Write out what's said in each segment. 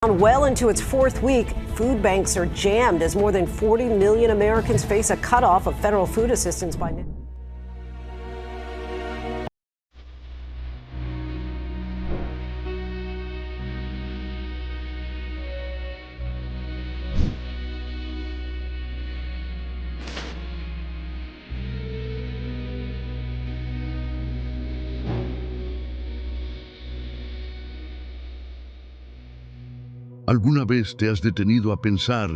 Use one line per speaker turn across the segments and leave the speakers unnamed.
Well into its fourth week, food banks are jammed as more than 40 million Americans face a cutoff of federal food assistance by now.
¿Alguna vez te has detenido a pensar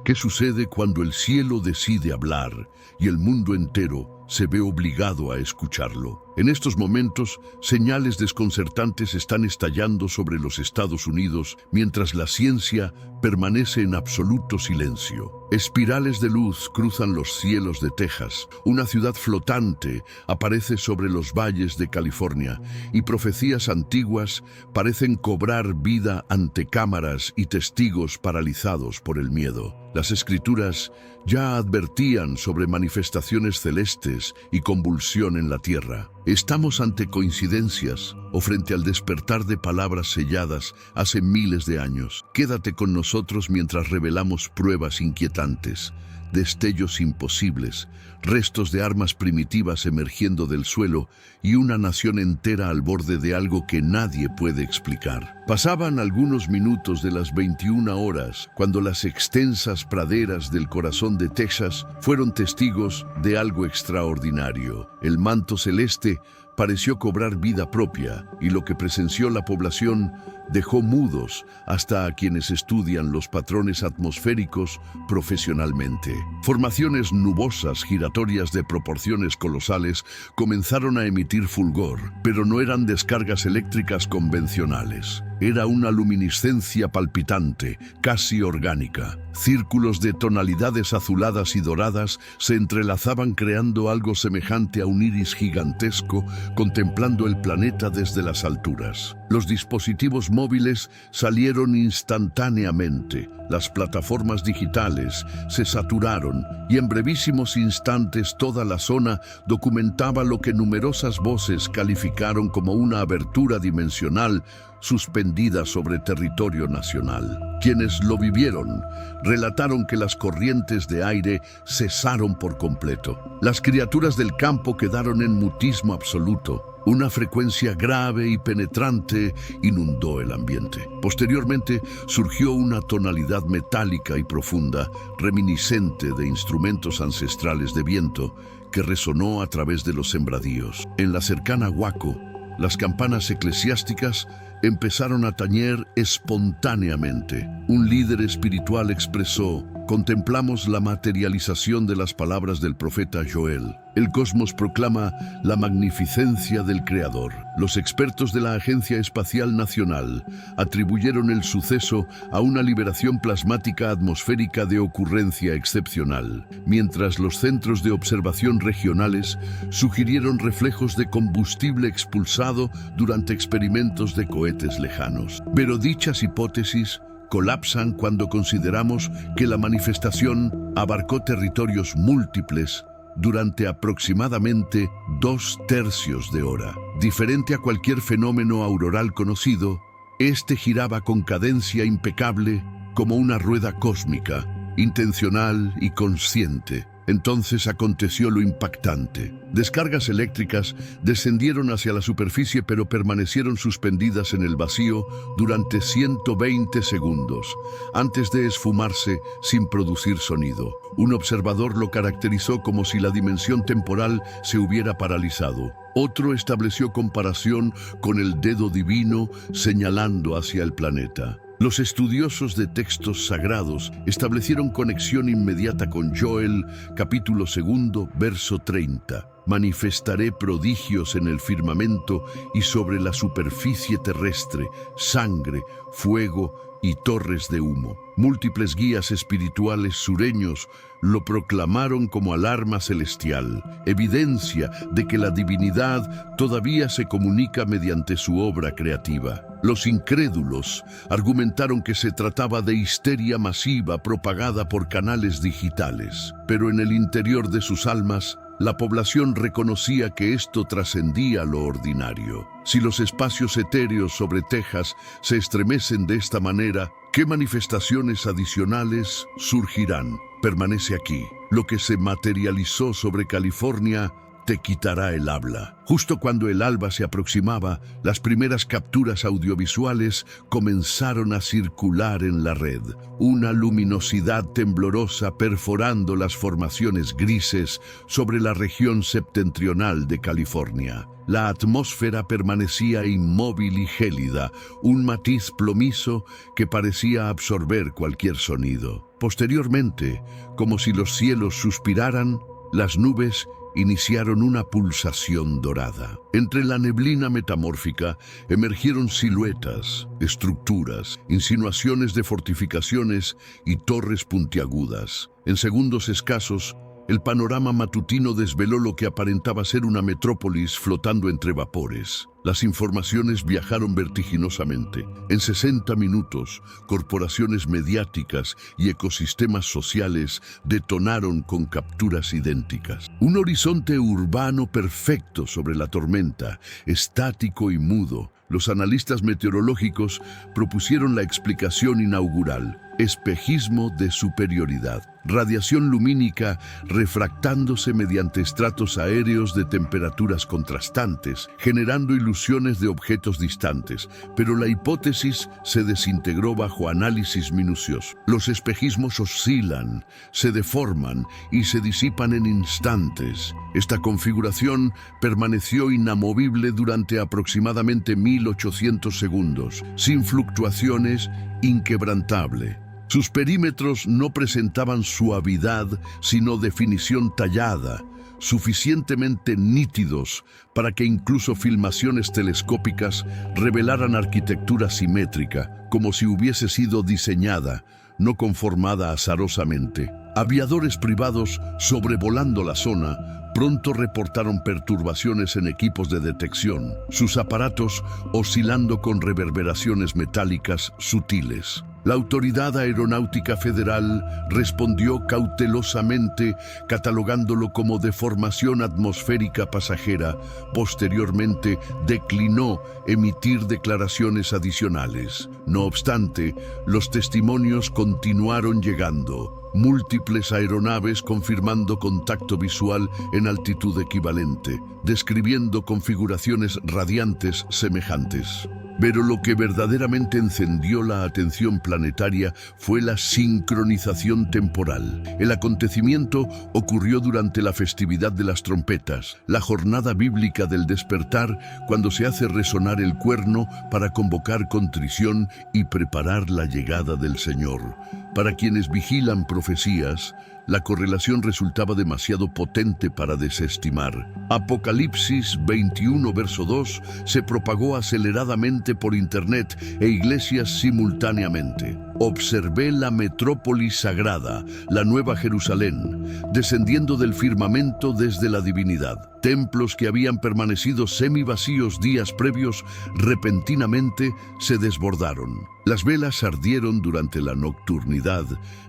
qué sucede cuando el cielo decide hablar y el mundo entero se ve obligado a escucharlo? En estos momentos, señales desconcertantes están estallando sobre los Estados Unidos mientras la ciencia permanece en absoluto silencio. Espirales de luz cruzan los cielos de Texas, una ciudad flotante aparece sobre los valles de California y profecías antiguas parecen cobrar vida ante cámaras y testigos paralizados por el miedo. Las escrituras ya advertían sobre manifestaciones celestes y convulsión en la tierra. ¿Estamos ante coincidencias o frente al despertar de palabras selladas hace miles de años? Quédate con nosotros mientras revelamos pruebas inquietantes, destellos imposibles, restos de armas primitivas emergiendo del suelo y una nación entera al borde de algo que nadie puede explicar. Pasaban algunos minutos de las 21 horas cuando las extensas praderas del corazón de Texas fueron testigos de algo extraordinario. El manto celeste pareció cobrar vida propia y lo que presenció la población dejó mudos hasta a quienes estudian los patrones atmosféricos profesionalmente. Formaciones nubosas giratorias de proporciones colosales comenzaron a emitir fulgor, pero no eran descargas eléctricas convencionales. Era una luminiscencia palpitante, casi orgánica. Círculos de tonalidades azuladas y doradas se entrelazaban creando algo semejante a un iris gigantesco contemplando el planeta desde las alturas. Los dispositivos móviles salieron instantáneamente, las plataformas digitales se saturaron y en brevísimos instantes toda la zona documentaba lo que numerosas voces calificaron como una abertura dimensional suspendida sobre territorio nacional. Quienes lo vivieron relataron que las corrientes de aire cesaron por completo. Las criaturas del campo quedaron en mutismo absoluto. Una frecuencia grave y penetrante inundó el ambiente. Posteriormente surgió una tonalidad metálica y profunda, reminiscente de instrumentos ancestrales de viento, que resonó a través de los sembradíos. En la cercana Waco, las campanas eclesiásticas empezaron a tañer espontáneamente. Un líder espiritual expresó: contemplamos la materialización de las palabras del profeta Joel. El cosmos proclama la magnificencia del Creador. Los expertos de la Agencia Espacial Nacional atribuyeron el suceso a una liberación plasmática atmosférica de ocurrencia excepcional, mientras los centros de observación regionales sugirieron reflejos de combustible expulsado durante experimentos de cohetes lejanos. Pero dichas hipótesis colapsan cuando consideramos que la manifestación abarcó territorios múltiples durante aproximadamente 2/3 de hora. Diferente a cualquier fenómeno auroral conocido, este giraba con cadencia impecable como una rueda cósmica, intencional y consciente. Entonces aconteció lo impactante. Descargas eléctricas descendieron hacia la superficie pero permanecieron suspendidas en el vacío durante 120 segundos, antes de esfumarse sin producir sonido. Un observador lo caracterizó como si la dimensión temporal se hubiera paralizado. Otro estableció comparación con el dedo divino señalando hacia el planeta. Los estudiosos de textos sagrados establecieron conexión inmediata con Joel, capítulo 2, verso 30. Manifestaré prodigios en el firmamento y sobre la superficie terrestre, sangre, fuego y torres de humo. Múltiples guías espirituales sureños lo proclamaron como alarma celestial, evidencia de que la divinidad todavía se comunica mediante su obra creativa. Los incrédulos argumentaron que se trataba de histeria masiva propagada por canales digitales, pero en el interior de sus almas, la población reconocía que esto trascendía lo ordinario. Si los espacios etéreos sobre Texas se estremecen de esta manera, ¿Qué manifestaciones adicionales surgirán? Permanece aquí. Lo que se materializó sobre California te quitará el habla. Justo cuando el alba se aproximaba, las primeras capturas audiovisuales comenzaron a circular en la red. Una luminosidad temblorosa perforando las formaciones grises sobre la región septentrional de California. La atmósfera permanecía inmóvil y gélida, un matiz plomizo que parecía absorber cualquier sonido. Posteriormente, como si los cielos suspiraran, las nubes iniciaron una pulsación dorada. Entre la neblina metamórfica emergieron siluetas, estructuras, insinuaciones de fortificaciones y torres puntiagudas. En segundos escasos, el panorama matutino desveló lo que aparentaba ser una metrópolis flotando entre vapores. Las informaciones viajaron vertiginosamente. En 60 minutos, corporaciones mediáticas y ecosistemas sociales detonaron con capturas idénticas. Un horizonte urbano perfecto sobre la tormenta, estático y mudo. Los analistas meteorológicos propusieron la explicación inaugural: espejismo de superioridad. Radiación lumínica refractándose mediante estratos aéreos de temperaturas contrastantes, generando ilusiones de objetos distantes, pero la hipótesis se desintegró bajo análisis minucioso. Los espejismos oscilan, se deforman y se disipan en instantes. Esta configuración permaneció inamovible durante aproximadamente 1800 segundos, sin fluctuaciones, inquebrantable. Sus perímetros no presentaban suavidad, sino definición tallada, suficientemente nítidos para que incluso filmaciones telescópicas revelaran arquitectura simétrica, como si hubiese sido diseñada, no conformada azarosamente. Aviadores privados sobrevolando la zona pronto reportaron perturbaciones en equipos de detección, sus aparatos oscilando con reverberaciones metálicas sutiles. La Autoridad Aeronáutica Federal respondió cautelosamente, catalogándolo como deformación atmosférica pasajera. Posteriormente, declinó emitir declaraciones adicionales. No obstante, los testimonios continuaron llegando. Múltiples aeronaves confirmando contacto visual en altitud equivalente, describiendo configuraciones radiantes semejantes. Pero lo que verdaderamente encendió la atención planetaria fue la sincronización temporal. El acontecimiento ocurrió durante la festividad de las trompetas, la jornada bíblica del despertar, cuando se hace resonar el cuerno para convocar contrición y preparar la llegada del Señor. Para quienes vigilan profecías, la correlación resultaba demasiado potente para desestimar. Apocalipsis 21, verso 2, se propagó aceleradamente por internet e iglesias simultáneamente. Observé la metrópolis sagrada, la Nueva Jerusalén, descendiendo del firmamento desde la divinidad. Templos que habían permanecido semivacíos días previos, repentinamente se desbordaron. Las velas ardieron durante la nocturnidad,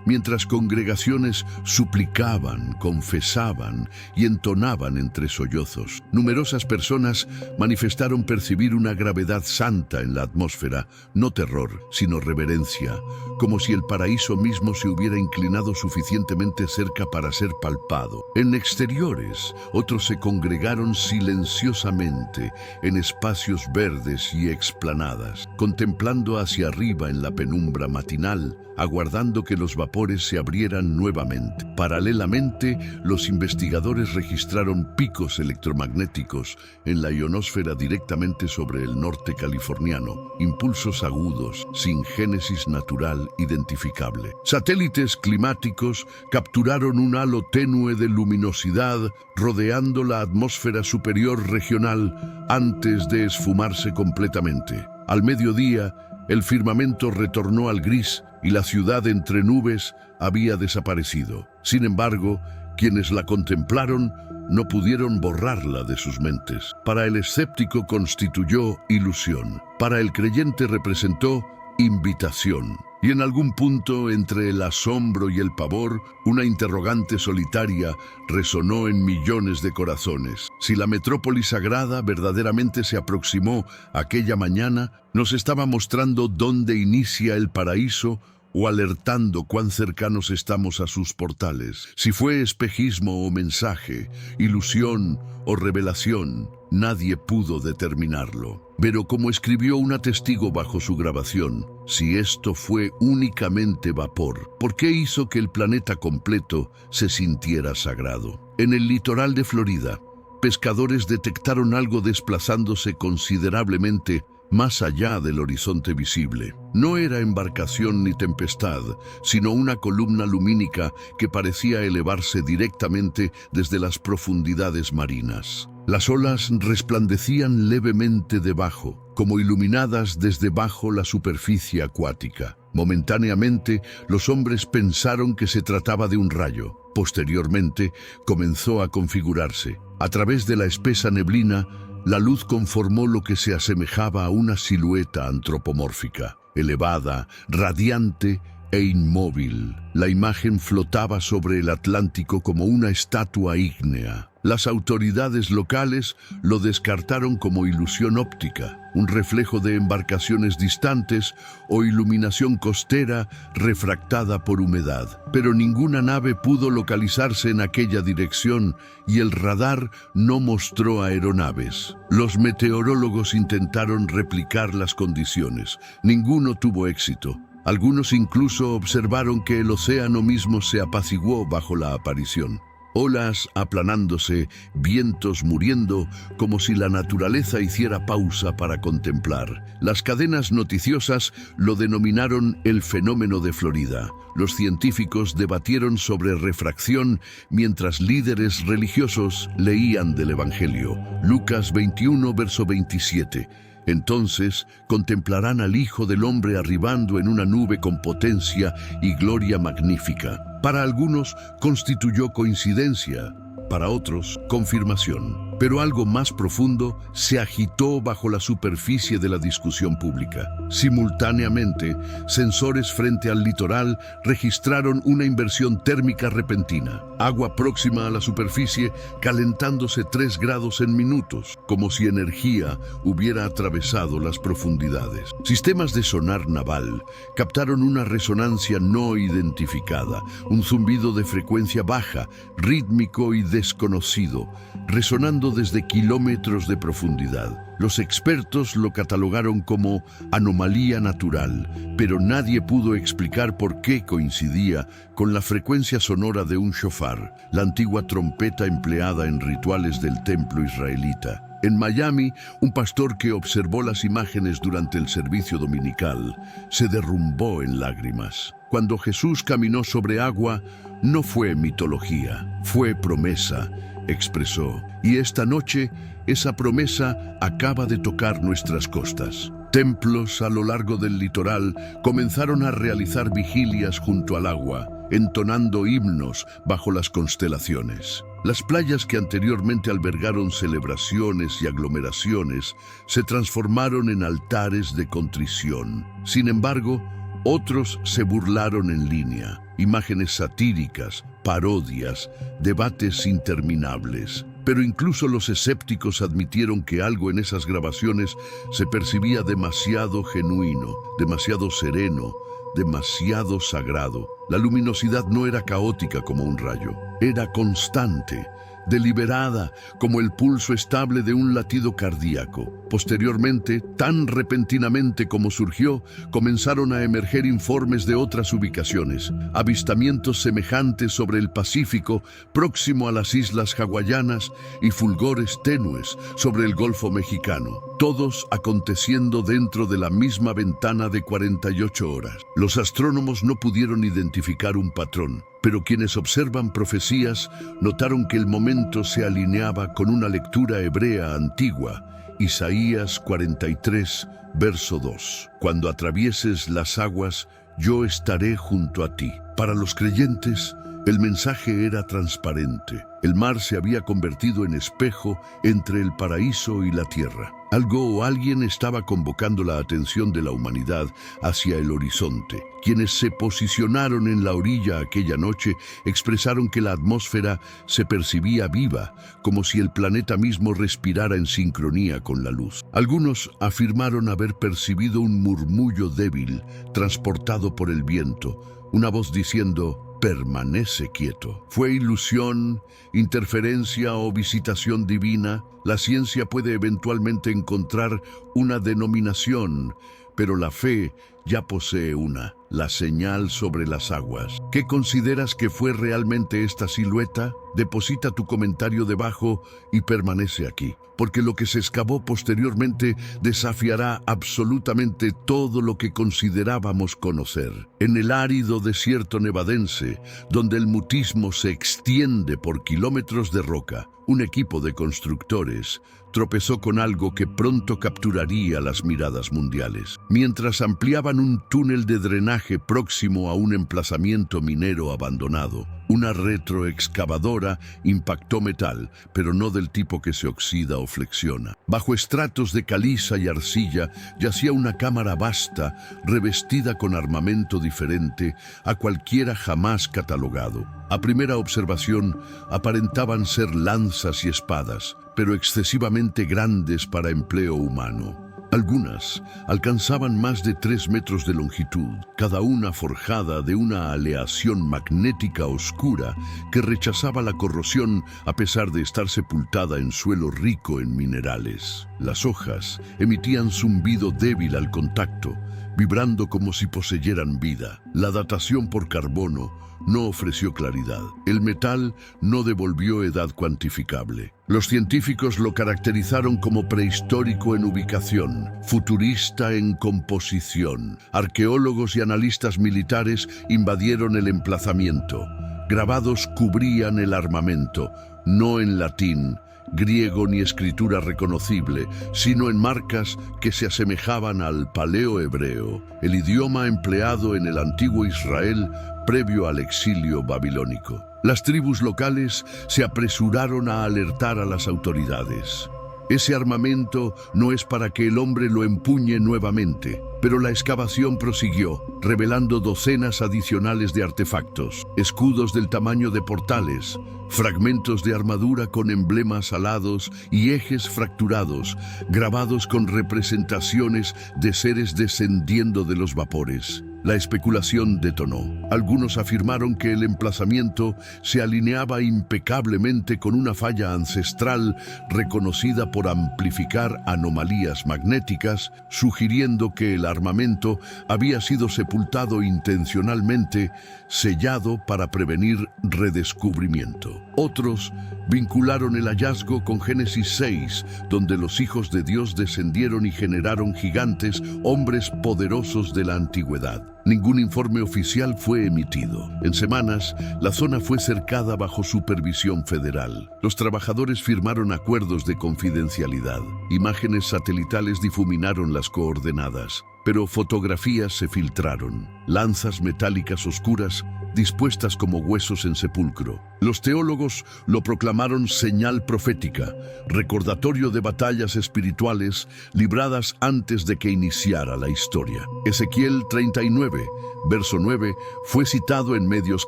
mientras congregaciones suplicaban, confesaban y entonaban entre sollozos. Numerosas personas manifestaron percibir una gravedad santa en la atmósfera, no terror, sino reverencia, como si el paraíso mismo se hubiera inclinado suficientemente cerca para ser palpado. En exteriores, otros se congregaron silenciosamente en espacios verdes y explanadas, contemplando hacia arriba en la penumbra matinal, aguardando que los vapores se abrieran nuevamente. Paralelamente, los investigadores registraron picos electromagnéticos en la ionosfera directamente sobre el norte californiano, impulsos agudos, sin génesis natural identificable. Satélites climáticos capturaron un halo tenue de luminosidad rodeando la atmósfera superior regional antes de esfumarse completamente. Al mediodía, el firmamento retornó al gris y la ciudad entre nubes había desaparecido. Sin embargo, quienes la contemplaron no pudieron borrarla de sus mentes. Para el escéptico constituyó ilusión. Para el creyente representó invitación. Y en algún punto, entre el asombro y el pavor, una interrogante solitaria resonó en millones de corazones. Si la metrópoli sagrada verdaderamente se aproximó aquella mañana, nos estaba mostrando dónde inicia el paraíso o alertando cuán cercanos estamos a sus portales. Si fue espejismo o mensaje, ilusión o revelación, nadie pudo determinarlo. Pero como escribió una testigo bajo su grabación, si esto fue únicamente vapor, ¿por qué hizo que el planeta completo se sintiera sagrado? En el litoral de Florida, pescadores detectaron algo desplazándose considerablemente más allá del horizonte visible. No era embarcación ni tempestad, sino una columna lumínica que parecía elevarse directamente desde las profundidades marinas. Las olas resplandecían levemente debajo, como iluminadas desde bajo la superficie acuática. Momentáneamente, los hombres pensaron que se trataba de un rayo. Posteriormente, comenzó a configurarse. A través de la espesa neblina, la luz conformó lo que se asemejaba a una silueta antropomórfica, elevada, radiante e inmóvil. La imagen flotaba sobre el Atlántico como una estatua ígnea. Las autoridades locales lo descartaron como ilusión óptica, un reflejo de embarcaciones distantes o iluminación costera refractada por humedad. Pero ninguna nave pudo localizarse en aquella dirección y el radar no mostró aeronaves. Los meteorólogos intentaron replicar las condiciones. Ninguno tuvo éxito. Algunos incluso observaron que el océano mismo se apaciguó bajo la aparición. Olas aplanándose, vientos muriendo, como si la naturaleza hiciera pausa para contemplar. Las cadenas noticiosas lo denominaron el fenómeno de Florida. Los científicos debatieron sobre refracción mientras líderes religiosos leían del Evangelio. Lucas 21, verso 27. Entonces contemplarán al Hijo del Hombre arribando en una nube con potencia y gloria magnífica. Para algunos constituyó coincidencia, para otros confirmación. Pero algo más profundo se agitó bajo la superficie de la discusión pública. Simultáneamente, sensores frente al litoral registraron una inversión térmica repentina. Agua próxima a la superficie calentándose 3 grados en minutos, como si energía hubiera atravesado las profundidades. Sistemas de sonar naval captaron una resonancia no identificada, un zumbido de frecuencia baja, rítmico y desconocido, resonando desde kilómetros de profundidad. Los expertos lo catalogaron como anomalía natural, pero nadie pudo explicar por qué coincidía con la frecuencia sonora de un shofar, la antigua trompeta empleada en rituales del templo israelita. En Miami, un pastor que observó las imágenes durante el servicio dominical se derrumbó en lágrimas. Cuando Jesús caminó sobre agua, no fue mitología, fue promesa, expresó. Y esta noche, esa promesa acaba de tocar nuestras costas. Templos a lo largo del litoral comenzaron a realizar vigilias junto al agua, entonando himnos bajo las constelaciones. Las playas que anteriormente albergaron celebraciones y aglomeraciones se transformaron en altares de contrición. Sin embargo, otros se burlaron en línea. Imágenes satíricas, parodias, debates interminables. Pero incluso los escépticos admitieron que algo en esas grabaciones se percibía demasiado genuino, demasiado sereno, demasiado sagrado. La luminosidad no era caótica como un rayo, era constante, deliberada como el pulso estable de un latido cardíaco. Posteriormente, tan repentinamente como surgió, comenzaron a emerger informes de otras ubicaciones, avistamientos semejantes sobre el Pacífico, próximo a las islas hawaianas, y fulgores tenues sobre el Golfo Mexicano, todos aconteciendo dentro de la misma ventana de 48 horas. Los astrónomos no pudieron identificar un patrón, pero quienes observan profecías notaron que el momento se alineaba con una lectura hebrea antigua, Isaías 43, verso 2. Cuando atravieses las aguas, yo estaré junto a ti. Para los creyentes, El mensaje era transparente. El mar se había convertido en espejo entre el paraíso y la tierra. Algo o alguien estaba convocando la atención de la humanidad hacia el horizonte. Quienes se posicionaron en la orilla aquella noche expresaron que la atmósfera se percibía viva, como si el planeta mismo respirara en sincronía con la luz. Algunos afirmaron haber percibido un murmullo débil, transportado por el viento, una voz diciendo: permanece quieto. ¿Fue ilusión, interferencia o visitación divina? La ciencia puede eventualmente encontrar una denominación, pero la fe ya posee una: la señal sobre las aguas. ¿Qué consideras que fue realmente esta silueta? Deposita tu comentario debajo y permanece aquí, porque lo que se excavó posteriormente desafiará absolutamente todo lo que considerábamos conocer. En el árido desierto nevadense, donde el mutismo se extiende por kilómetros de roca, un equipo de constructores tropezó con algo que pronto capturaría las miradas mundiales. Mientras ampliaban un túnel de drenaje próximo a un emplazamiento minero abandonado, una retroexcavadora impactó metal, pero no del tipo que se oxida o flexiona. Bajo estratos de caliza y arcilla yacía una cámara vasta, revestida con armamento diferente a cualquiera jamás catalogado. A primera observación, aparentaban ser lanzas y espadas, pero excesivamente grandes para empleo humano. Algunas alcanzaban más de 3 metros de longitud, cada una forjada de una aleación magnética oscura que rechazaba la corrosión a pesar de estar sepultada en suelo rico en minerales. Las hojas emitían zumbido débil al contacto, vibrando como si poseyeran vida. La datación por carbono no ofreció claridad. El metal no devolvió edad cuantificable. Los científicos lo caracterizaron como prehistórico en ubicación, futurista en composición. Arqueólogos y analistas militares invadieron el emplazamiento. Grabados cubrían el armamento, no en latín, griego ni escritura reconocible, sino en marcas que se asemejaban al paleo-hebreo, el idioma empleado en el antiguo Israel previo al exilio babilónico. Las tribus locales se apresuraron a alertar a las autoridades. Ese armamento no es para que el hombre lo empuñe nuevamente, pero la excavación prosiguió, revelando docenas adicionales de artefactos, escudos del tamaño de portales, fragmentos de armadura con emblemas alados y ejes fracturados, grabados con representaciones de seres descendiendo de los vapores. La especulación detonó. Algunos afirmaron que el emplazamiento se alineaba impecablemente con una falla ancestral reconocida por amplificar anomalías magnéticas, sugiriendo que el armamento había sido sepultado intencionalmente, sellado para prevenir redescubrimiento. Otros vincularon el hallazgo con Génesis 6, donde los hijos de Dios descendieron y generaron gigantes, hombres poderosos de la antigüedad. Ningún informe oficial fue emitido. En semanas, la zona fue cercada bajo supervisión federal. Los trabajadores firmaron acuerdos de confidencialidad. Imágenes satelitales difuminaron las coordenadas, pero fotografías se filtraron. Lanzas metálicas oscuras dispuestas como huesos en sepulcro. Los teólogos lo proclamaron señal profética, recordatorio de batallas espirituales libradas antes de que iniciara la historia. Ezequiel 39, verso 9, fue citado en medios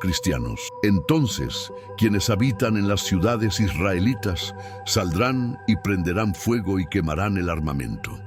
cristianos. Entonces, quienes habitan en las ciudades israelitas saldrán y prenderán fuego y quemarán el armamento.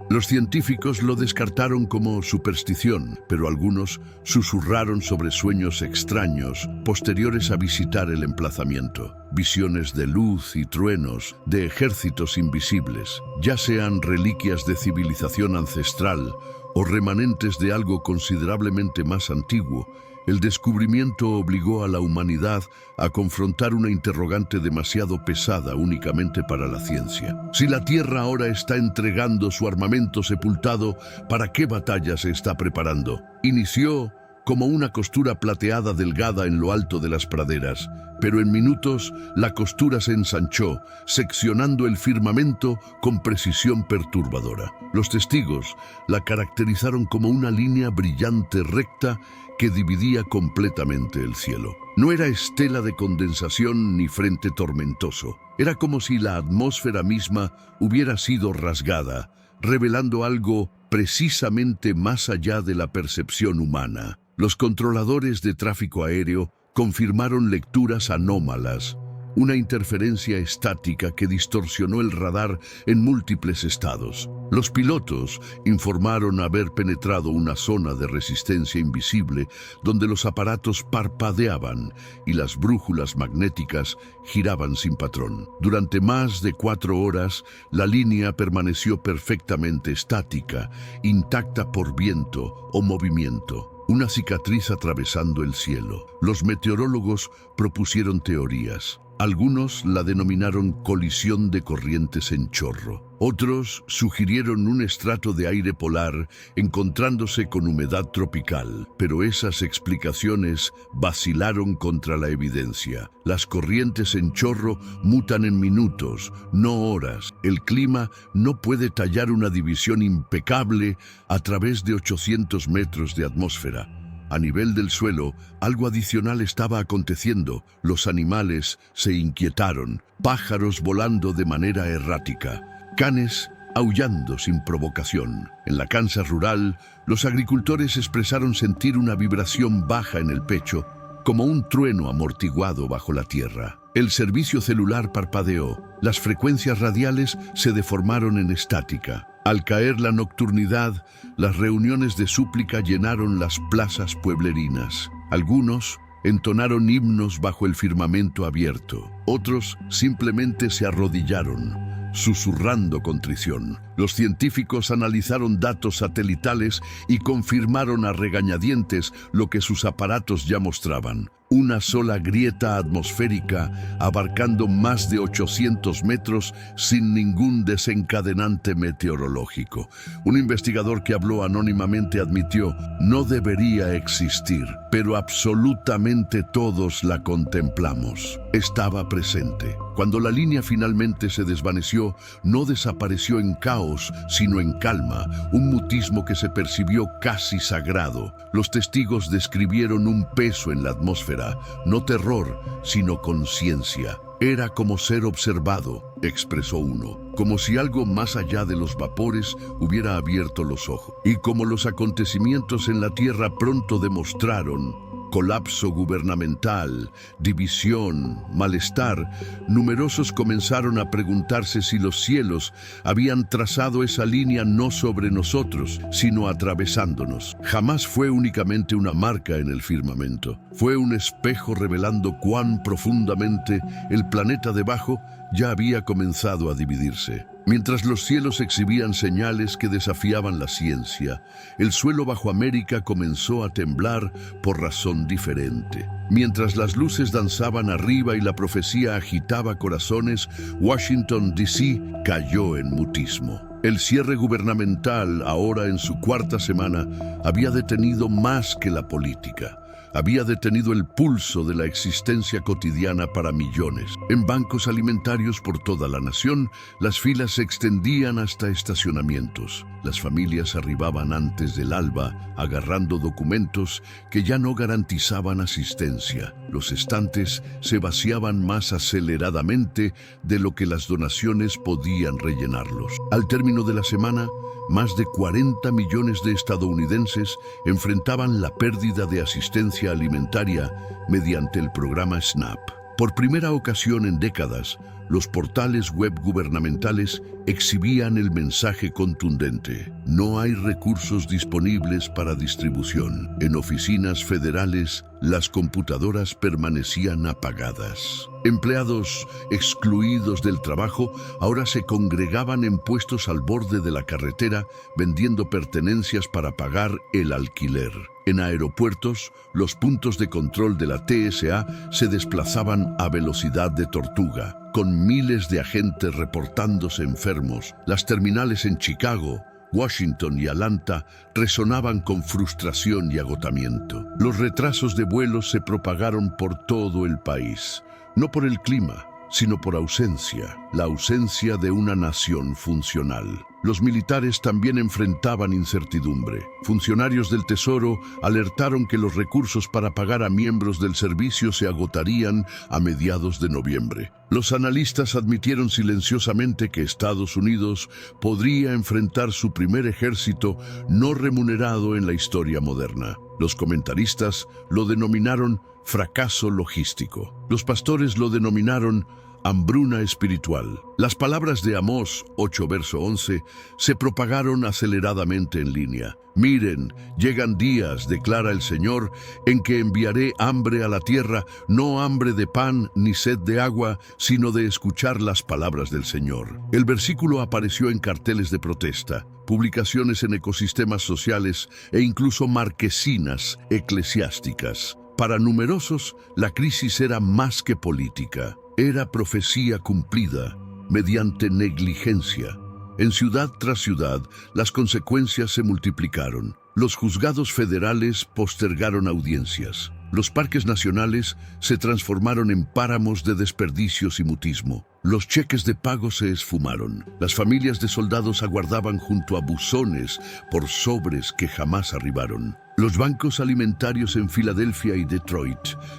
Los científicos lo descartaron como superstición, pero algunos susurraron sobre sueños extraños posteriores a visitar el emplazamiento. Visiones de luz y truenos, de ejércitos invisibles, ya sean reliquias de civilización ancestral o remanentes de algo considerablemente más antiguo. El descubrimiento obligó a la humanidad a confrontar una interrogante demasiado pesada únicamente para la ciencia. Si la Tierra ahora está entregando su armamento sepultado, ¿para qué batalla se está preparando? ¿Inició como una costura plateada delgada en lo alto de las praderas, pero en minutos la costura se ensanchó, seccionando el firmamento con precisión perturbadora. Los testigos la caracterizaron como una línea brillante recta que dividía completamente el cielo. No era estela de condensación ni frente tormentoso. Era como si la atmósfera misma hubiera sido rasgada, revelando algo precisamente más allá de la percepción humana. Los controladores de tráfico aéreo confirmaron lecturas anómalas, una interferencia estática que distorsionó el radar en múltiples estados. Los pilotos informaron haber penetrado una zona de resistencia invisible donde los aparatos parpadeaban y las brújulas magnéticas giraban sin patrón. Durante más de 4 horas, la línea permaneció perfectamente estática, intacta por viento o movimiento. Una cicatriz atravesando el cielo. Los meteorólogos propusieron teorías. Algunos la denominaron colisión de corrientes en chorro. Otros sugirieron un estrato de aire polar encontrándose con humedad tropical, pero esas explicaciones vacilaron contra la evidencia. Las corrientes en chorro mutan en minutos, no horas. El clima no puede tallar una división impecable a través de 800 metros de atmósfera. A nivel del suelo, algo adicional estaba aconteciendo. Los animales se inquietaron, pájaros volando de manera errática, canes aullando sin provocación. En la Kansas rural, los agricultores expresaron sentir una vibración baja en el pecho, como un trueno amortiguado bajo la tierra. El servicio celular parpadeó. Las frecuencias radiales se deformaron en estática. Al caer la nocturnidad, las reuniones de súplica llenaron las plazas pueblerinas. Algunos entonaron himnos bajo el firmamento abierto. Otros simplemente se arrodillaron, susurrando contrición. Los científicos analizaron datos satelitales y confirmaron a regañadientes lo que sus aparatos ya mostraban. Una sola grieta atmosférica abarcando más de 800 metros sin ningún desencadenante meteorológico. Un investigador que habló anónimamente admitió: no debería existir, pero absolutamente todos la contemplamos. Estaba presente. Cuando la línea finalmente se desvaneció, no desapareció en caos, sino en calma, un mutismo que se percibió casi sagrado. Los testigos describieron un peso en la atmósfera, no terror, sino conciencia. Era como ser observado, expresó uno, como si algo más allá de los vapores hubiera abierto los ojos. Y como los acontecimientos en la Tierra pronto demostraron, colapso gubernamental, división, malestar, numerosos comenzaron a preguntarse si los cielos habían trazado esa línea no sobre nosotros, sino atravesándonos. Jamás fue únicamente una marca en el firmamento. Fue un espejo revelando cuán profundamente el planeta debajo ya había comenzado a dividirse. Mientras los cielos exhibían señales que desafiaban la ciencia, el suelo bajo América comenzó a temblar por razón diferente. Mientras las luces danzaban arriba y la profecía agitaba corazones, Washington, D.C. cayó en mutismo. El cierre gubernamental, ahora en su 4ª semana, había detenido más que la política. Había detenido el pulso de la existencia cotidiana para millones. En bancos alimentarios por toda la nación, las filas se extendían hasta estacionamientos. Las familias arribaban antes del alba, agarrando documentos que ya no garantizaban asistencia. Los estantes se vaciaban más aceleradamente de lo que las donaciones podían rellenarlos. Al término de la semana, más de 40 millones de estadounidenses enfrentaban la pérdida de asistencia alimentaria mediante el programa SNAP. Por primera ocasión en décadas, los portales web gubernamentales exhibían el mensaje contundente: no hay recursos disponibles para distribución. En oficinas federales, las computadoras permanecían apagadas. Empleados excluidos del trabajo ahora se congregaban en puestos al borde de la carretera vendiendo pertenencias para pagar el alquiler. En aeropuertos, los puntos de control de la TSA se desplazaban a velocidad de tortuga, con miles de agentes reportándose enfermos. Las terminales en Chicago, Washington y Atlanta resonaban con frustración y agotamiento. Los retrasos de vuelos se propagaron por todo el país, no por el clima, sino por ausencia, la ausencia de una nación funcional. Los militares también enfrentaban incertidumbre. Funcionarios del Tesoro alertaron que los recursos para pagar a miembros del servicio se agotarían a mediados de noviembre. Los analistas admitieron silenciosamente que Estados Unidos podría enfrentar su primer ejército no remunerado en la historia moderna. Los comentaristas lo denominaron fracaso logístico. Los pastores lo denominaron hambruna espiritual. Las palabras de Amós 8, verso 11, se propagaron aceleradamente en línea. Miren, llegan días, declara el Señor, en que enviaré hambre a la tierra, no hambre de pan ni sed de agua, sino de escuchar las palabras del Señor. El versículo apareció en carteles de protesta, publicaciones en ecosistemas sociales e incluso marquesinas eclesiásticas. Para numerosos, la crisis era más que política. Era profecía cumplida mediante negligencia. En ciudad tras ciudad, las consecuencias se multiplicaron. Los juzgados federales postergaron audiencias. Los parques nacionales se transformaron en páramos de desperdicios y mutismo. Los cheques de pago se esfumaron. Las familias de soldados aguardaban junto a buzones por sobres que jamás arribaron. Los bancos alimentarios en Filadelfia y Detroit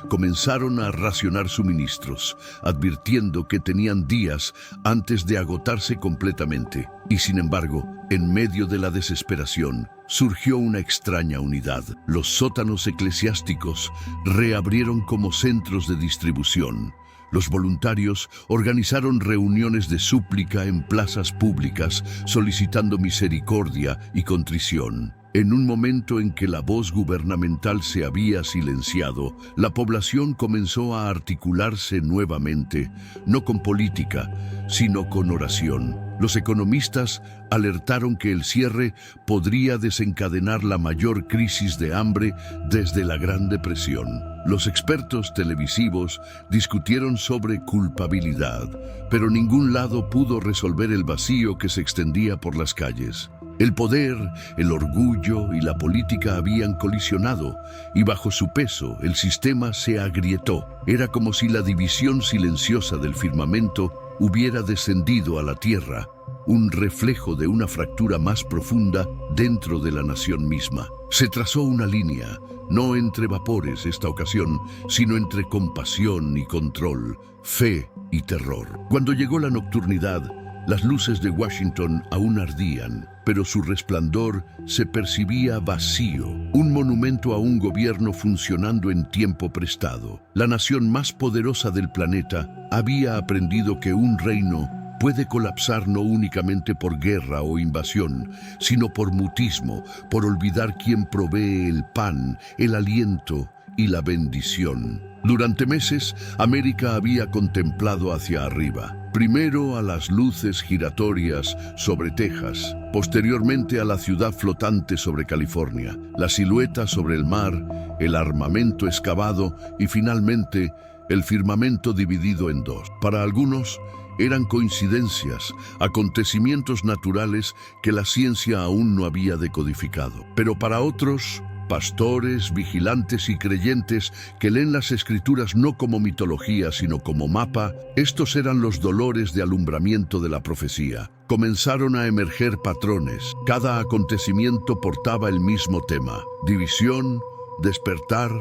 comenzaron a racionar suministros, advirtiendo que tenían días antes de agotarse completamente. Y sin embargo, en medio de la desesperación, surgió una extraña unidad. Los sótanos eclesiásticos reabrieron como centros de distribución. Los voluntarios organizaron reuniones de súplica en plazas públicas, solicitando misericordia y contrición. En un momento en que la voz gubernamental se había silenciado, la población comenzó a articularse nuevamente, no con política, sino con oración. Los economistas alertaron que el cierre podría desencadenar la mayor crisis de hambre desde la Gran Depresión. Los expertos televisivos discutieron sobre culpabilidad, pero ningún lado pudo resolver el vacío que se extendía por las calles. El poder, el orgullo y la política habían colisionado, y bajo su peso el sistema se agrietó. Era como si la división silenciosa del firmamento hubiera descendido a la tierra, un reflejo de una fractura más profunda dentro de la nación misma. Se trazó una línea, no entre vapores esta ocasión, sino entre compasión y control, fe y terror. Cuando llegó la nocturnidad, las luces de Washington aún ardían, pero su resplandor se percibía vacío, un monumento a un gobierno funcionando en tiempo prestado. La nación más poderosa del planeta había aprendido que un reino puede colapsar no únicamente por guerra o invasión, sino por mutismo, por olvidar quién provee el pan, el aliento y la bendición. Durante meses, América había contemplado hacia arriba. Primero a las luces giratorias sobre Texas, posteriormente a la ciudad flotante sobre California, la silueta sobre el mar, el armamento excavado y finalmente el firmamento dividido en dos. Para algunos eran coincidencias, acontecimientos naturales que la ciencia aún no había decodificado. Pero para otros, pastores, vigilantes y creyentes que leen las Escrituras no como mitología, sino como mapa, estos eran los dolores de alumbramiento de la profecía. Comenzaron a emerger patrones. Cada acontecimiento portaba el mismo tema: división, despertar,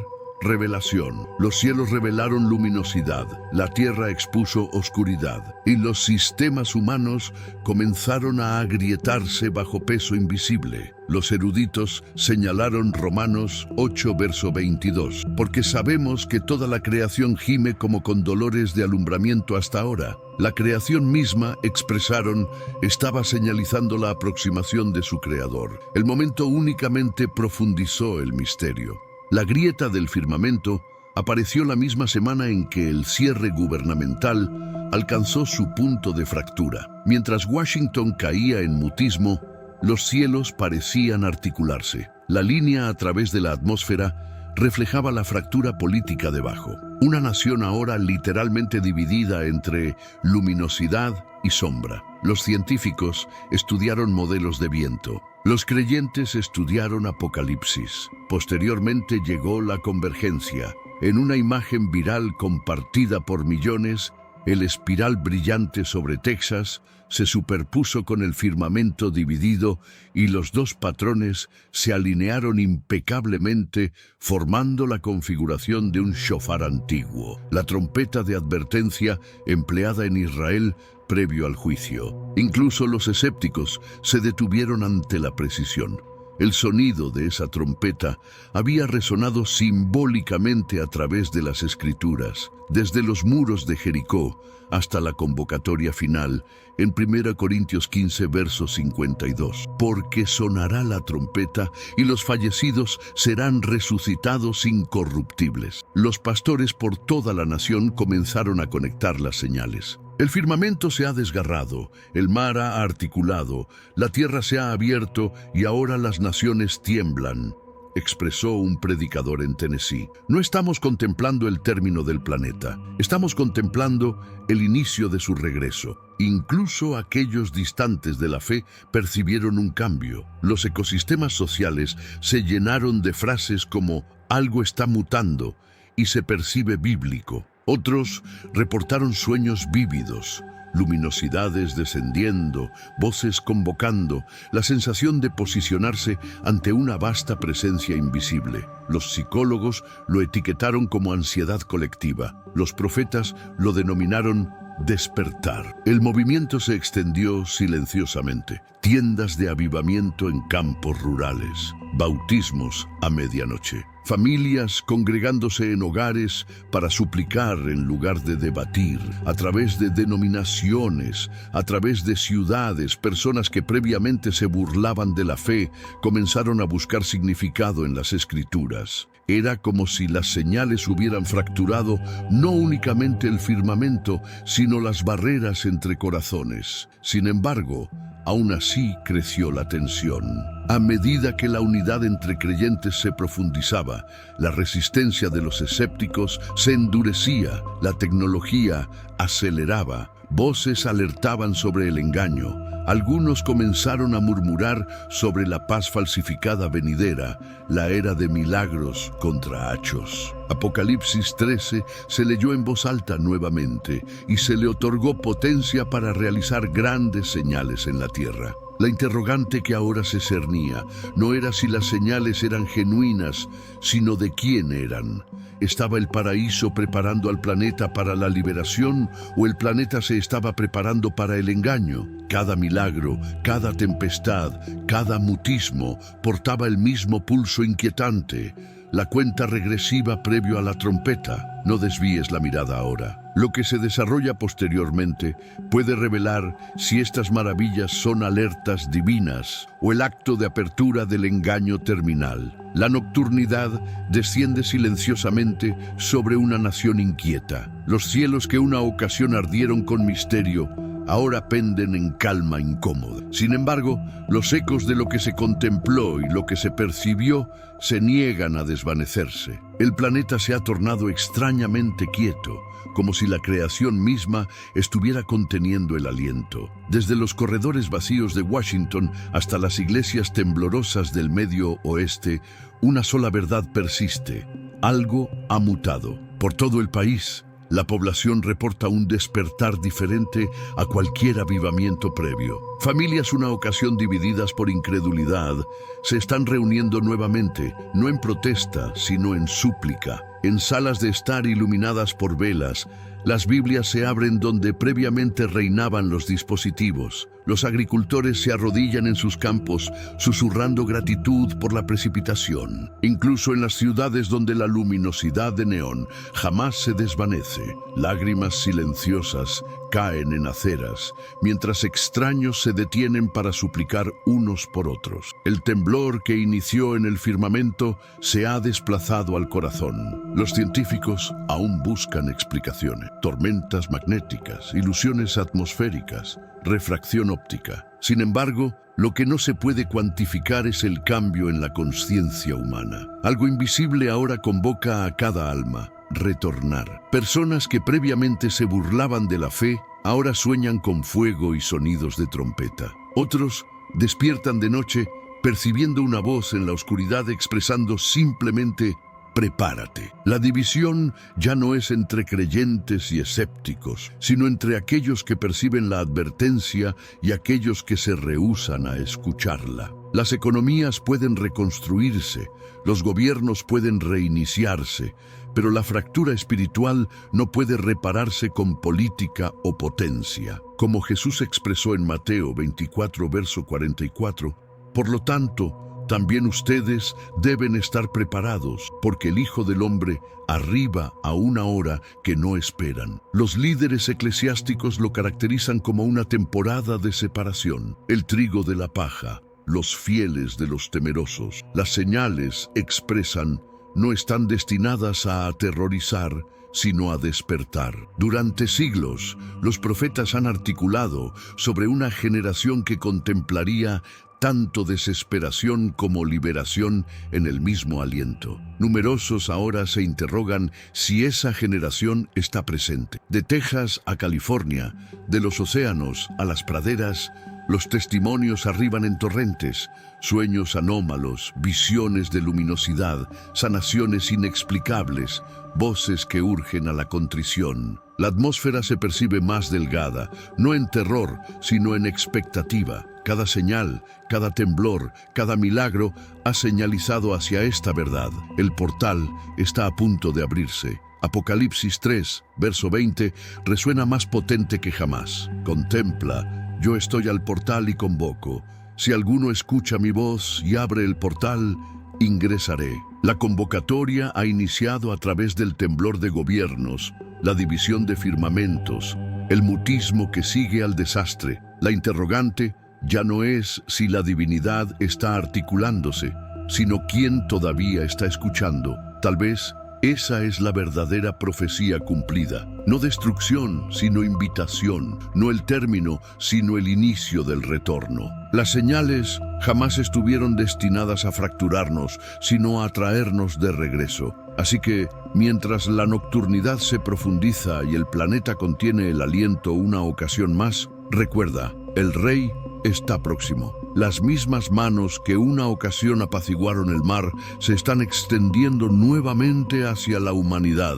revelación. Los cielos revelaron luminosidad, la tierra expuso oscuridad, y los sistemas humanos comenzaron a agrietarse bajo peso invisible. Los eruditos señalaron Romanos 8, verso 22, porque sabemos que toda la creación gime como con dolores de alumbramiento hasta ahora. La creación misma, expresaron, estaba señalizando la aproximación de su creador. El momento únicamente profundizó el misterio. La grieta del firmamento apareció la misma semana en que el cierre gubernamental alcanzó su punto de fractura. Mientras Washington caía en mutismo, los cielos parecían articularse. La línea a través de la atmósfera reflejaba la fractura política debajo. Una nación ahora literalmente dividida entre luminosidad y sombra. Los científicos estudiaron modelos de viento. Los creyentes estudiaron Apocalipsis. Posteriormente llegó la convergencia. En una imagen viral compartida por millones, el espiral brillante sobre Texas se superpuso con el firmamento dividido y los dos patrones se alinearon impecablemente, formando la configuración de un shofar antiguo, la trompeta de advertencia empleada en Israel previo al juicio. Incluso los escépticos se detuvieron ante la precisión. El sonido de esa trompeta había resonado simbólicamente a través de las Escrituras, desde los muros de Jericó hasta la convocatoria final en 1 Corintios 15, verso 52. Porque sonará la trompeta y los fallecidos serán resucitados incorruptibles. Los pastores por toda la nación comenzaron a conectar las señales. El firmamento se ha desgarrado, el mar ha articulado, la tierra se ha abierto y ahora las naciones tiemblan, expresó un predicador en Tennessee. No estamos contemplando el término del planeta, estamos contemplando el inicio de su regreso. Incluso aquellos distantes de la fe percibieron un cambio. Los ecosistemas sociales se llenaron de frases como «algo está mutando» y se percibe bíblico. Otros reportaron sueños vívidos, luminosidades descendiendo, voces convocando, la sensación de posicionarse ante una vasta presencia invisible. Los psicólogos lo etiquetaron como ansiedad colectiva. Los profetas lo denominaron despertar. El movimiento se extendió silenciosamente. Tiendas de avivamiento en campos rurales, bautismos a medianoche. Familias congregándose en hogares para suplicar en lugar de debatir, a través de denominaciones, a través de ciudades, personas que previamente se burlaban de la fe, comenzaron a buscar significado en las Escrituras. Era como si las señales hubieran fracturado no únicamente el firmamento, sino las barreras entre corazones. Sin embargo, aún así creció la tensión. A medida que la unidad entre creyentes se profundizaba, la resistencia de los escépticos se endurecía, la tecnología aceleraba, voces alertaban sobre el engaño. Algunos comenzaron a murmurar sobre la paz falsificada venidera, la era de milagros contra hachos. Apocalipsis 13 se leyó en voz alta nuevamente y se le otorgó potencia para realizar grandes señales en la tierra. La interrogante que ahora se cernía no era si las señales eran genuinas, sino de quién eran. ¿Estaba el paraíso preparando al planeta para la liberación o el planeta se estaba preparando para el engaño? Cada milagro, cada tempestad, cada mutismo portaba el mismo pulso inquietante, la cuenta regresiva previo a la trompeta. No desvíes la mirada ahora. Lo que se desarrolla posteriormente puede revelar si estas maravillas son alertas divinas o el acto de apertura del engaño terminal. La nocturnidad desciende silenciosamente sobre una nación inquieta. Los cielos que una ocasión ardieron con misterio ahora penden en calma incómoda. Sin embargo, los ecos de lo que se contempló y lo que se percibió se niegan a desvanecerse. El planeta se ha tornado extrañamente quieto, como si la creación misma estuviera conteniendo el aliento. Desde los corredores vacíos de Washington hasta las iglesias temblorosas del Medio Oeste, una sola verdad persiste: algo ha mutado. Por todo el país, la población reporta un despertar diferente a cualquier avivamiento previo. Familias, una ocasión divididas por incredulidad, se están reuniendo nuevamente, no en protesta, sino en súplica. En salas de estar iluminadas por velas, las Biblias se abren donde previamente reinaban los dispositivos. Los agricultores se arrodillan en sus campos, susurrando gratitud por la precipitación. Incluso en las ciudades donde la luminosidad de neón jamás se desvanece, lágrimas silenciosas caen en aceras, mientras extraños se detienen para suplicar unos por otros. El temblor que inició en el firmamento se ha desplazado al corazón. Los científicos aún buscan explicaciones. tormentas magnéticas, ilusiones atmosféricas, refracción óptica. Sin embargo, lo que no se puede cuantificar es el cambio en la conciencia humana. Algo invisible ahora convoca a cada alma retornar. Personas que previamente se burlaban de la fe, ahora sueñan con fuego y sonidos de trompeta. Otros despiertan de noche percibiendo una voz en la oscuridad expresando simplemente prepárate. La división ya no es entre creyentes y escépticos, sino entre aquellos que perciben la advertencia y aquellos que se rehúsan a escucharla. Las economías pueden reconstruirse, los gobiernos pueden reiniciarse, pero la fractura espiritual no puede repararse con política o potencia. Como Jesús expresó en Mateo 24, verso 44, por lo tanto, también ustedes deben estar preparados, porque el Hijo del Hombre arriba a una hora que no esperan. Los líderes eclesiásticos lo caracterizan como una temporada de separación, el trigo de la paja, los fieles de los temerosos. Las señales, expresan, no están destinadas a aterrorizar, sino a despertar. Durante siglos, los profetas han articulado sobre una generación que contemplaría tanto desesperación como liberación en el mismo aliento. Numerosos ahora se interrogan si esa generación está presente. De Texas a California, de los océanos a las praderas, los testimonios arriban en torrentes, sueños anómalos, visiones de luminosidad, sanaciones inexplicables, voces que urgen a la contrición. La atmósfera se percibe más delgada, no en terror, sino en expectativa. Cada señal, cada temblor, cada milagro ha señalizado hacia esta verdad. El portal está a punto de abrirse. Apocalipsis 3, verso 20, resuena más potente que jamás. Contempla, yo estoy al portal y convoco. Si alguno escucha mi voz y abre el portal, ingresaré. La convocatoria ha iniciado a través del temblor de gobiernos, la división de firmamentos, el mutismo que sigue al desastre. La interrogante ya no es si la divinidad está articulándose, sino quién todavía está escuchando. Tal vez esa es la verdadera profecía cumplida. No destrucción, sino invitación. No el término, sino el inicio del retorno. Las señales jamás estuvieron destinadas a fracturarnos, sino a traernos de regreso. Así que, mientras la nocturnidad se profundiza y el planeta contiene el aliento una ocasión más, recuerda, el Rey está próximo. Las mismas manos que una ocasión apaciguaron el mar se están extendiendo nuevamente hacia la humanidad,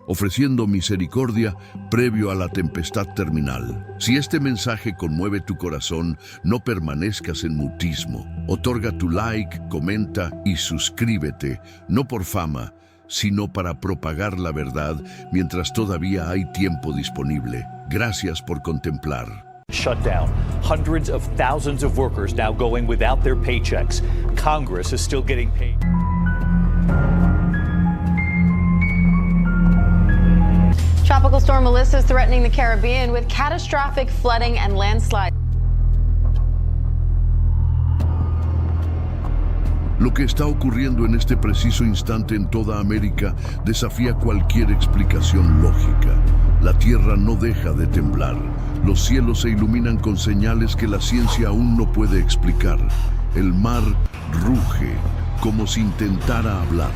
ofreciendo misericordia previo a la tempestad terminal. Si este mensaje conmueve tu corazón, no permanezcas en mutismo. Otorga tu like, comenta y suscríbete, no por fama, sino para propagar la verdad mientras todavía hay tiempo disponible. Gracias por contemplar.
Shut down. Hundreds of thousands of workers now going without their paychecks. Congress is still getting paid.
Tropical storm Melissa is threatening the Caribbean with catastrophic flooding and landslides.
Lo que está ocurriendo en este preciso instante en toda América desafía cualquier explicación lógica. La tierra no deja de temblar. Los cielos se iluminan con señales que la ciencia aún no puede explicar. El mar ruge como si intentara hablar,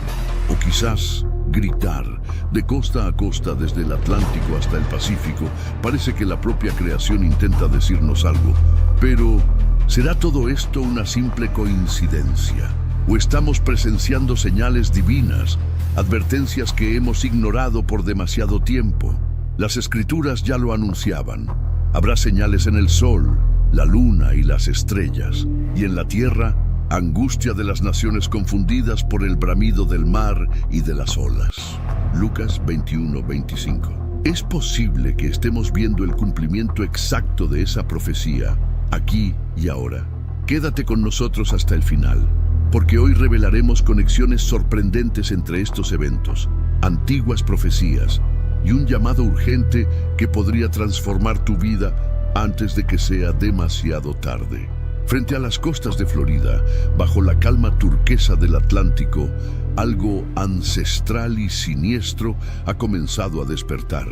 o quizás gritar. De costa a costa, desde el Atlántico hasta el Pacífico, parece que la propia creación intenta decirnos algo. Pero, ¿será todo esto una simple coincidencia? ¿O estamos presenciando señales divinas, advertencias que hemos ignorado por demasiado tiempo? Las Escrituras ya lo anunciaban. Habrá señales en el sol, la luna y las estrellas, y en la tierra, angustia de las naciones confundidas por el bramido del mar y de las olas. Lucas 21:25. ¿Es posible que estemos viendo el cumplimiento exacto de esa profecía, aquí y ahora? Quédate con nosotros hasta el final, porque hoy revelaremos conexiones sorprendentes entre estos eventos, antiguas profecías y un llamado urgente que podría transformar tu vida antes de que sea demasiado tarde. Frente a las costas de Florida, bajo la calma turquesa del Atlántico, algo ancestral y siniestro ha comenzado a despertar.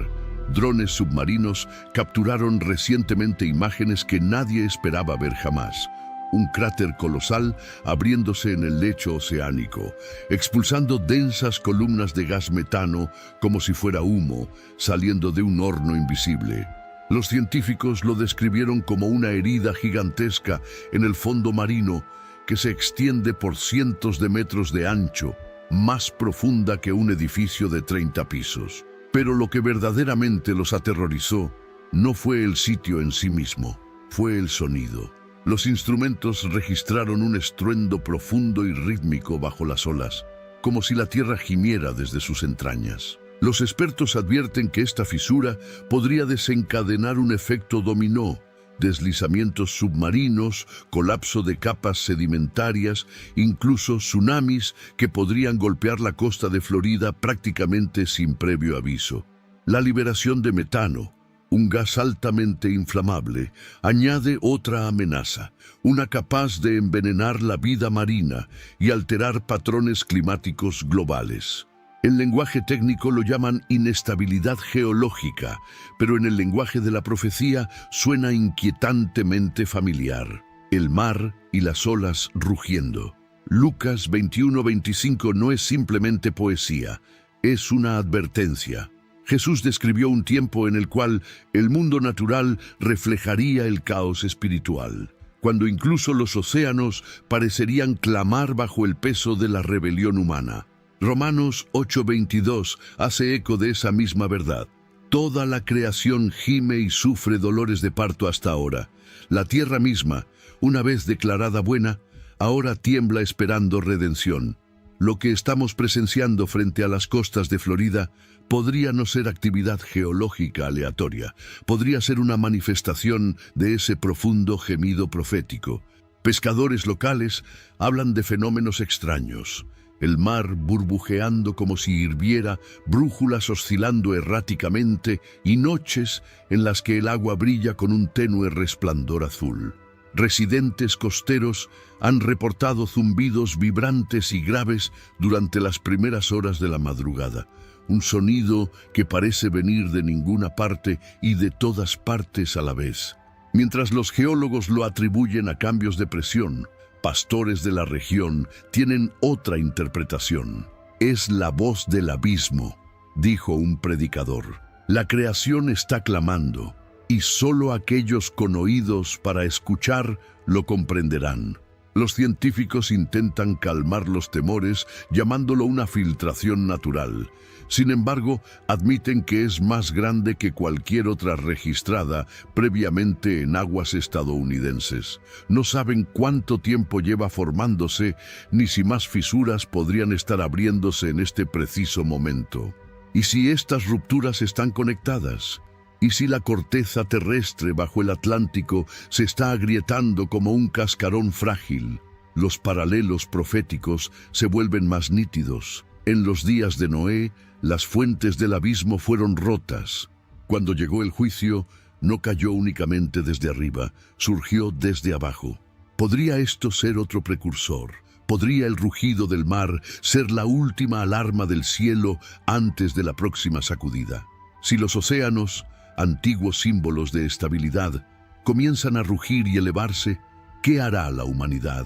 Drones submarinos capturaron recientemente imágenes que nadie esperaba ver jamás. Un cráter colosal abriéndose en el lecho oceánico, expulsando densas columnas de gas metano como si fuera humo saliendo de un horno invisible. Los científicos lo describieron como una herida gigantesca en el fondo marino que se extiende por cientos de metros de ancho, más profunda que un edificio de 30 pisos. Pero lo que verdaderamente los aterrorizó no fue el sitio en sí mismo, fue el sonido. Los instrumentos registraron un estruendo profundo y rítmico bajo las olas, como si la tierra gimiera desde sus entrañas. Los expertos advierten que esta fisura podría desencadenar un efecto dominó, deslizamientos submarinos, colapso de capas sedimentarias, incluso tsunamis que podrían golpear la costa de Florida prácticamente sin previo aviso. La liberación de metano, un gas altamente inflamable, añade otra amenaza, una capaz de envenenar la vida marina y alterar patrones climáticos globales. En lenguaje técnico lo llaman inestabilidad geológica, pero en el lenguaje de la profecía suena inquietantemente familiar. El mar y las olas rugiendo. Lucas 21:25 no es simplemente poesía, es una advertencia. Jesús describió un tiempo en el cual el mundo natural reflejaría el caos espiritual, cuando incluso los océanos parecerían clamar bajo el peso de la rebelión humana. Romanos 8:22 hace eco de esa misma verdad. Toda la creación gime y sufre dolores de parto hasta ahora. La tierra misma, una vez declarada buena, ahora tiembla esperando redención. Lo que estamos presenciando frente a las costas de Florida podría no ser actividad geológica aleatoria, podría ser una manifestación de ese profundo gemido profético. Pescadores locales hablan de fenómenos extraños. El mar burbujeando como si hirviera, brújulas oscilando erráticamente y noches en las que el agua brilla con un tenue resplandor azul. Residentes costeros han reportado zumbidos vibrantes y graves durante las primeras horas de la madrugada. Un sonido que parece venir de ninguna parte y de todas partes a la vez. Mientras los geólogos lo atribuyen a cambios de presión, pastores de la región tienen otra interpretación. Es la voz del abismo, dijo un predicador. La creación está clamando, y solo aquellos con oídos para escuchar lo comprenderán. Los científicos intentan calmar los temores llamándolo una filtración natural. Sin embargo, admiten que es más grande que cualquier otra registrada previamente en aguas estadounidenses. No saben cuánto tiempo lleva formándose, ni si más fisuras podrían estar abriéndose en este preciso momento. ¿Y si estas rupturas están conectadas? ¿Y si la corteza terrestre bajo el Atlántico se está agrietando como un cascarón frágil? Los paralelos proféticos se vuelven más nítidos. En los días de Noé, las fuentes del abismo fueron rotas. Cuando llegó el juicio, no cayó únicamente desde arriba, surgió desde abajo. ¿Podría esto ser otro precursor? ¿Podría el rugido del mar ser la última alarma del cielo antes de la próxima sacudida? Si los océanos, antiguos símbolos de estabilidad, comienzan a rugir y elevarse, ¿qué hará la humanidad?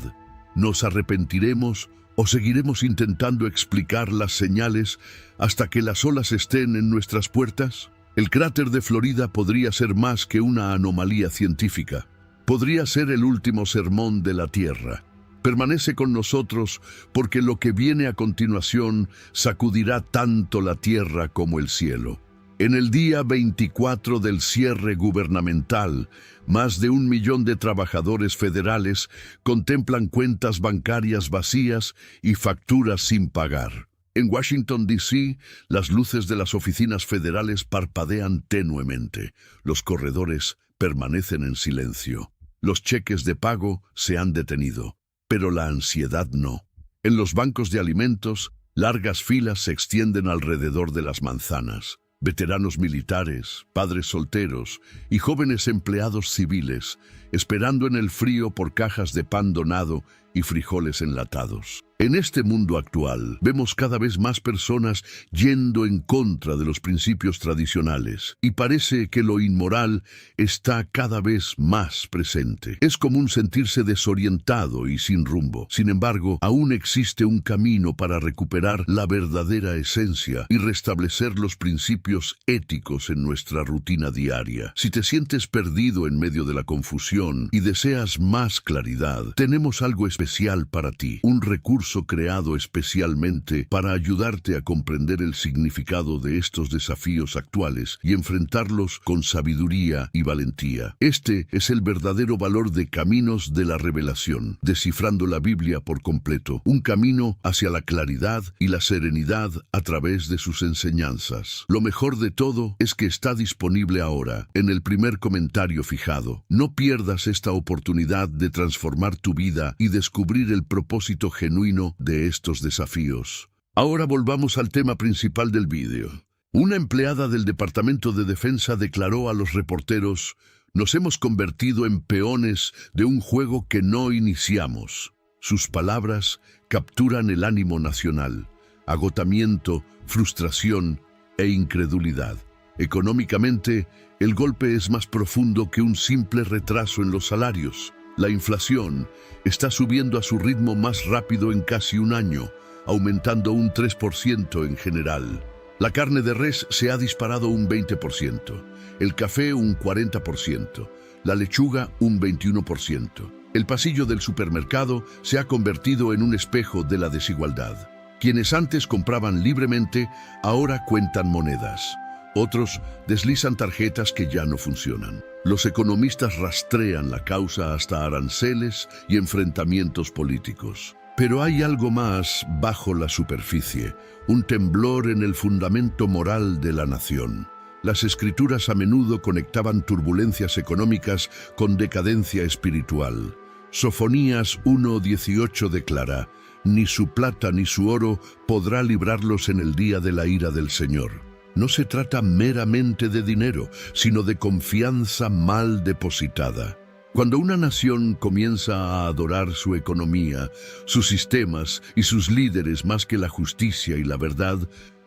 ¿Nos arrepentiremos o seguiremos intentando explicar las señales hasta que las olas estén en nuestras puertas? El cráter de Florida podría ser más que una anomalía científica. Podría ser el último sermón de la Tierra. Permanece con nosotros porque lo que viene a continuación sacudirá tanto la tierra como el cielo. En el día 24 del cierre gubernamental, más de 1 millón de trabajadores federales contemplan cuentas bancarias vacías y facturas sin pagar. En Washington, D.C., las luces de las oficinas federales parpadean tenuemente. Los corredores permanecen en silencio. Los cheques de pago se han detenido, pero la ansiedad no. En los bancos de alimentos, largas filas se extienden alrededor de las manzanas. Veteranos militares, padres solteros y jóvenes empleados civiles, esperando en el frío por cajas de pan donado y frijoles enlatados. En este mundo actual, vemos cada vez más personas yendo en contra de los principios tradicionales y parece que lo inmoral está cada vez más presente. Es común sentirse desorientado y sin rumbo. Sin embargo, aún existe un camino para recuperar la verdadera esencia y restablecer los principios éticos en nuestra rutina diaria. Si te sientes perdido en medio de la confusión y deseas más claridad, tenemos algo especial para ti, un recurso creado especialmente para ayudarte a comprender el significado de estos desafíos actuales y enfrentarlos con sabiduría y valentía. Este es el verdadero valor de Caminos de la Revelación, descifrando la Biblia por completo, un camino hacia la claridad y la serenidad a través de sus enseñanzas. Lo mejor de todo es que está disponible ahora, en el primer comentario fijado. No pierdas esta oportunidad de transformar tu vida y descubrir el propósito genuino de estos desafíos. Ahora volvamos al tema principal del vídeo. Una empleada del Departamento de Defensa declaró a los reporteros: "Nos hemos convertido en peones de un juego que no iniciamos". Sus palabras capturan el ánimo nacional: agotamiento, frustración e incredulidad. Económicamente, el golpe es más profundo que un simple retraso en los salarios. La inflación está subiendo a su ritmo más rápido en casi un año, aumentando un 3% en general. La carne de res se ha disparado un 20%, el café un 40%, la lechuga un 21%. El pasillo del supermercado se ha convertido en un espejo de la desigualdad. Quienes antes compraban libremente, ahora cuentan monedas. Otros deslizan tarjetas que ya no funcionan. Los economistas rastrean la causa hasta aranceles y enfrentamientos políticos. Pero hay algo más bajo la superficie, un temblor en el fundamento moral de la nación. Las escrituras a menudo conectaban turbulencias económicas con decadencia espiritual. Sofonías 1:18 declara: "Ni su plata ni su oro podrá librarlos en el día de la ira del Señor". No se trata meramente de dinero, sino de confianza mal depositada. Cuando una nación comienza a adorar su economía, sus sistemas y sus líderes más que la justicia y la verdad,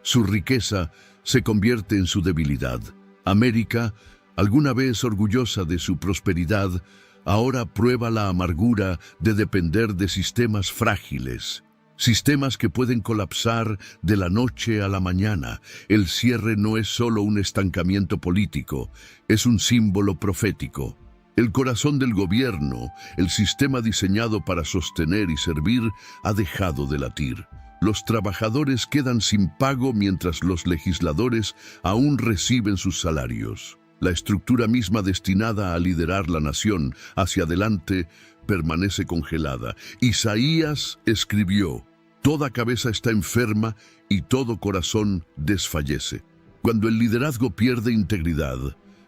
su riqueza se convierte en su debilidad. América, alguna vez orgullosa de su prosperidad, ahora prueba la amargura de depender de sistemas frágiles. Sistemas que pueden colapsar de la noche a la mañana. El cierre no es solo un estancamiento político, es un símbolo profético. El corazón del gobierno, el sistema diseñado para sostener y servir, ha dejado de latir. Los trabajadores quedan sin pago mientras los legisladores aún reciben sus salarios. La estructura misma destinada a liderar la nación hacia adelante permanece congelada. Isaías escribió: "Toda cabeza está enferma y todo corazón desfallece". Cuando el liderazgo pierde integridad,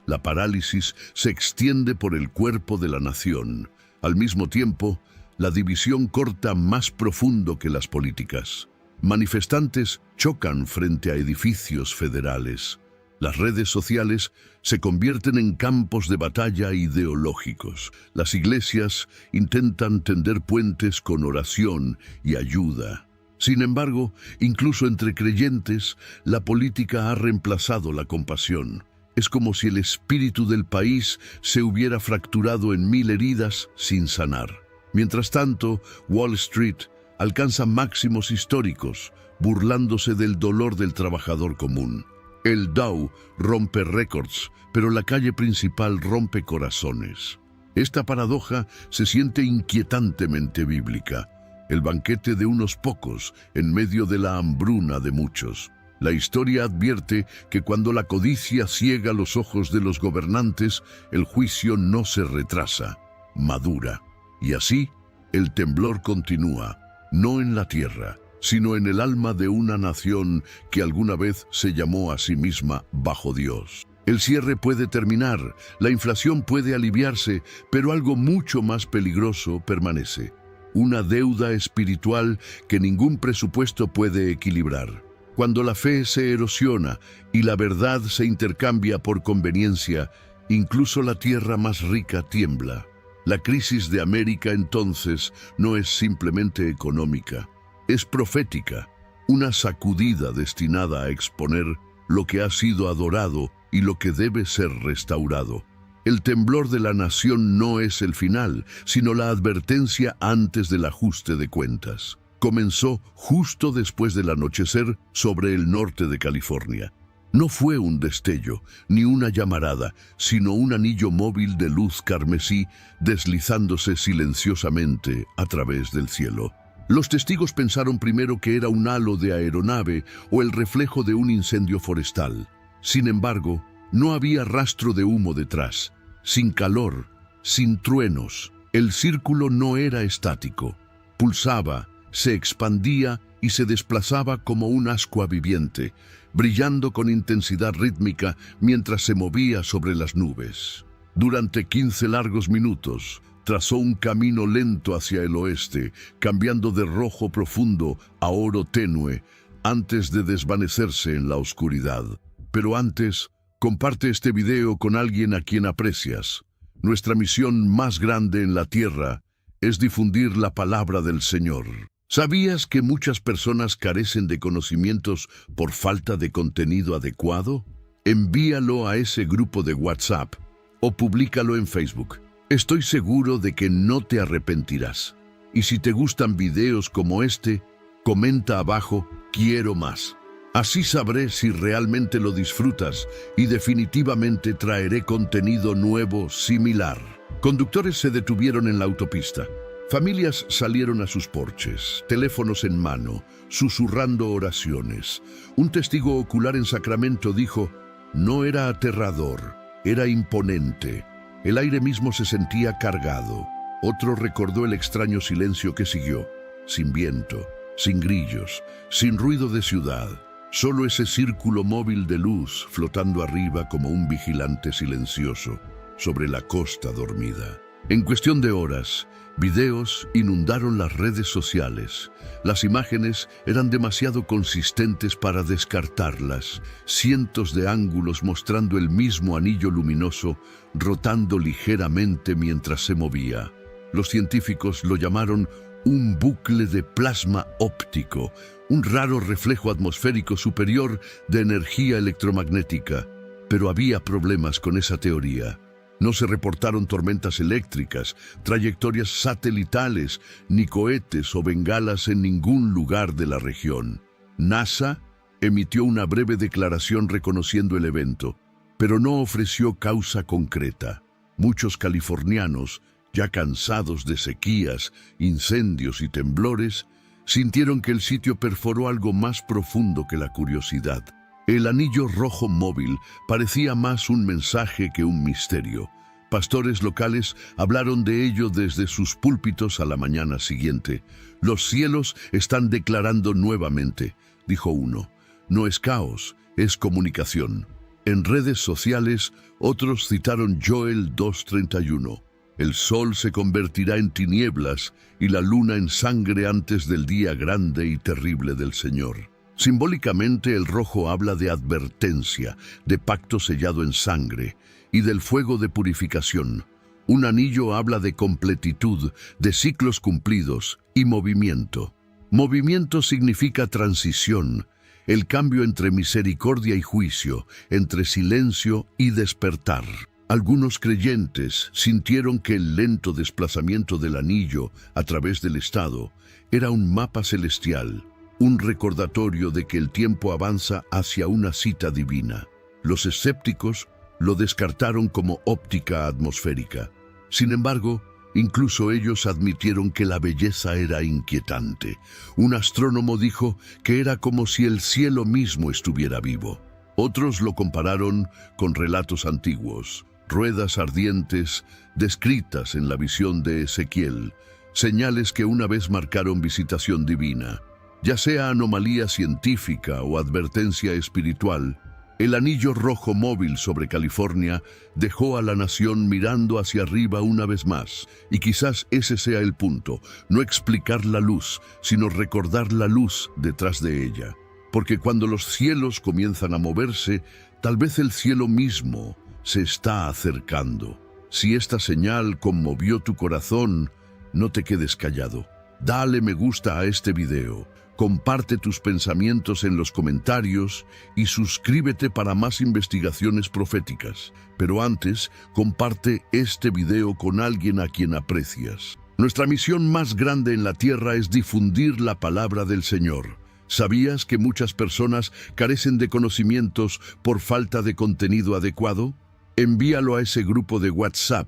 la parálisis se extiende por el cuerpo de la nación. Al mismo tiempo, la división corta más profundo que las políticas. Manifestantes chocan frente a edificios federales. Las redes sociales se convierten en campos de batalla ideológicos. Las iglesias intentan tender puentes con oración y ayuda. Sin embargo, incluso entre creyentes, la política ha reemplazado la compasión. Es como si el espíritu del país se hubiera fracturado en 1000 heridas sin sanar. Mientras tanto, Wall Street alcanza máximos históricos, burlándose del dolor del trabajador común. El Dow rompe récords, pero la calle principal rompe corazones. Esta paradoja se siente inquietantemente bíblica. El banquete de unos pocos en medio de la hambruna de muchos. La historia advierte que cuando la codicia ciega los ojos de los gobernantes, el juicio no se retrasa, madura. Y así, el temblor continúa, no en la tierra, sino en el alma de una nación que alguna vez se llamó a sí misma bajo Dios. El cierre puede terminar, la inflación puede aliviarse, pero algo mucho más peligroso permanece. Una deuda espiritual que ningún presupuesto puede equilibrar. Cuando la fe se erosiona y la verdad se intercambia por conveniencia, incluso la tierra más rica tiembla. La crisis de América entonces no es simplemente económica, es profética, una sacudida destinada a exponer lo que ha sido adorado y lo que debe ser restaurado. El temblor de la nación no es el final, sino la advertencia antes del ajuste de cuentas. Comenzó justo después del anochecer sobre el norte de California. No fue un destello, ni una llamarada, sino un anillo móvil de luz carmesí deslizándose silenciosamente a través del cielo. Los testigos pensaron primero que era un halo de aeronave o el reflejo de un incendio forestal. Sin embargo, no había rastro de humo detrás, sin calor, sin truenos. El círculo no era estático. Pulsaba, se expandía y se desplazaba como un ascua viviente, brillando con intensidad rítmica mientras se movía sobre las nubes. Durante 15 largos minutos, trazó un camino lento hacia el oeste, cambiando de rojo profundo a oro tenue, antes de desvanecerse en la oscuridad. Pero antes, comparte este video con alguien a quien aprecias. Nuestra misión más grande en la tierra es difundir la palabra del Señor. ¿Sabías que muchas personas carecen de conocimientos por falta de contenido adecuado? Envíalo a ese grupo de WhatsApp o públicalo en Facebook. Estoy seguro de que no te arrepentirás. Y si te gustan videos como este, comenta abajo, quiero más. Así sabré si realmente lo disfrutas y definitivamente traeré contenido nuevo similar. Conductores se detuvieron en la autopista. Familias salieron a sus porches, teléfonos en mano, susurrando oraciones. Un testigo ocular en Sacramento dijo, no era aterrador, era imponente. El aire mismo se sentía cargado. Otro recordó el extraño silencio que siguió, sin viento, sin grillos, sin ruido de ciudad. Solo ese círculo móvil de luz flotando arriba como un vigilante silencioso sobre la costa dormida. En cuestión de horas, videos inundaron las redes sociales. Las imágenes eran demasiado consistentes para descartarlas. Cientos de ángulos mostrando el mismo anillo luminoso rotando ligeramente mientras se movía. Los científicos lo llamaron un bucle de plasma óptico, un raro reflejo atmosférico superior de energía electromagnética. Pero había problemas con esa teoría. No se reportaron tormentas eléctricas, trayectorias satelitales, ni cohetes o bengalas en ningún lugar de la región. NASA emitió una breve declaración reconociendo el evento, pero no ofreció causa concreta. Muchos californianos, ya cansados de sequías, incendios y temblores, sintieron que el sitio perforó algo más profundo que la curiosidad. El anillo rojo móvil parecía más un mensaje que un misterio. Pastores locales hablaron de ello desde sus púlpitos a la mañana siguiente. Los cielos están declarando nuevamente, dijo uno. No es caos, es comunicación. En redes sociales, otros citaron Joel 2:31. El sol se convertirá en tinieblas y la luna en sangre antes del día grande y terrible del Señor. Simbólicamente, el rojo habla de advertencia, de pacto sellado en sangre y del fuego de purificación. Un anillo habla de completitud, de ciclos cumplidos y movimiento. Movimiento significa transición, el cambio entre misericordia y juicio, entre silencio y despertar. Algunos creyentes sintieron que el lento desplazamiento del anillo a través del estado era un mapa celestial, un recordatorio de que el tiempo avanza hacia una cita divina. Los escépticos lo descartaron como óptica atmosférica. Sin embargo, incluso ellos admitieron que la belleza era inquietante. Un astrónomo dijo que era como si el cielo mismo estuviera vivo. Otros lo compararon con relatos antiguos, ruedas ardientes descritas en la visión de Ezequiel, señales que una vez marcaron visitación divina. Ya sea anomalía científica o advertencia espiritual, el anillo rojo móvil sobre California dejó a la nación mirando hacia arriba una vez más. Y quizás ese sea el punto, no explicar la luz, sino recordar la luz detrás de ella. Porque cuando los cielos comienzan a moverse, tal vez el cielo mismo se está acercando. Si esta señal conmovió tu corazón, no te quedes callado. Dale me gusta a este video, comparte tus pensamientos en los comentarios y suscríbete para más investigaciones proféticas. Pero antes, comparte este video con alguien a quien aprecias. Nuestra misión más grande en la tierra es difundir la palabra del Señor. ¿Sabías que muchas personas carecen de conocimientos por falta de contenido adecuado? Envíalo a ese grupo de WhatsApp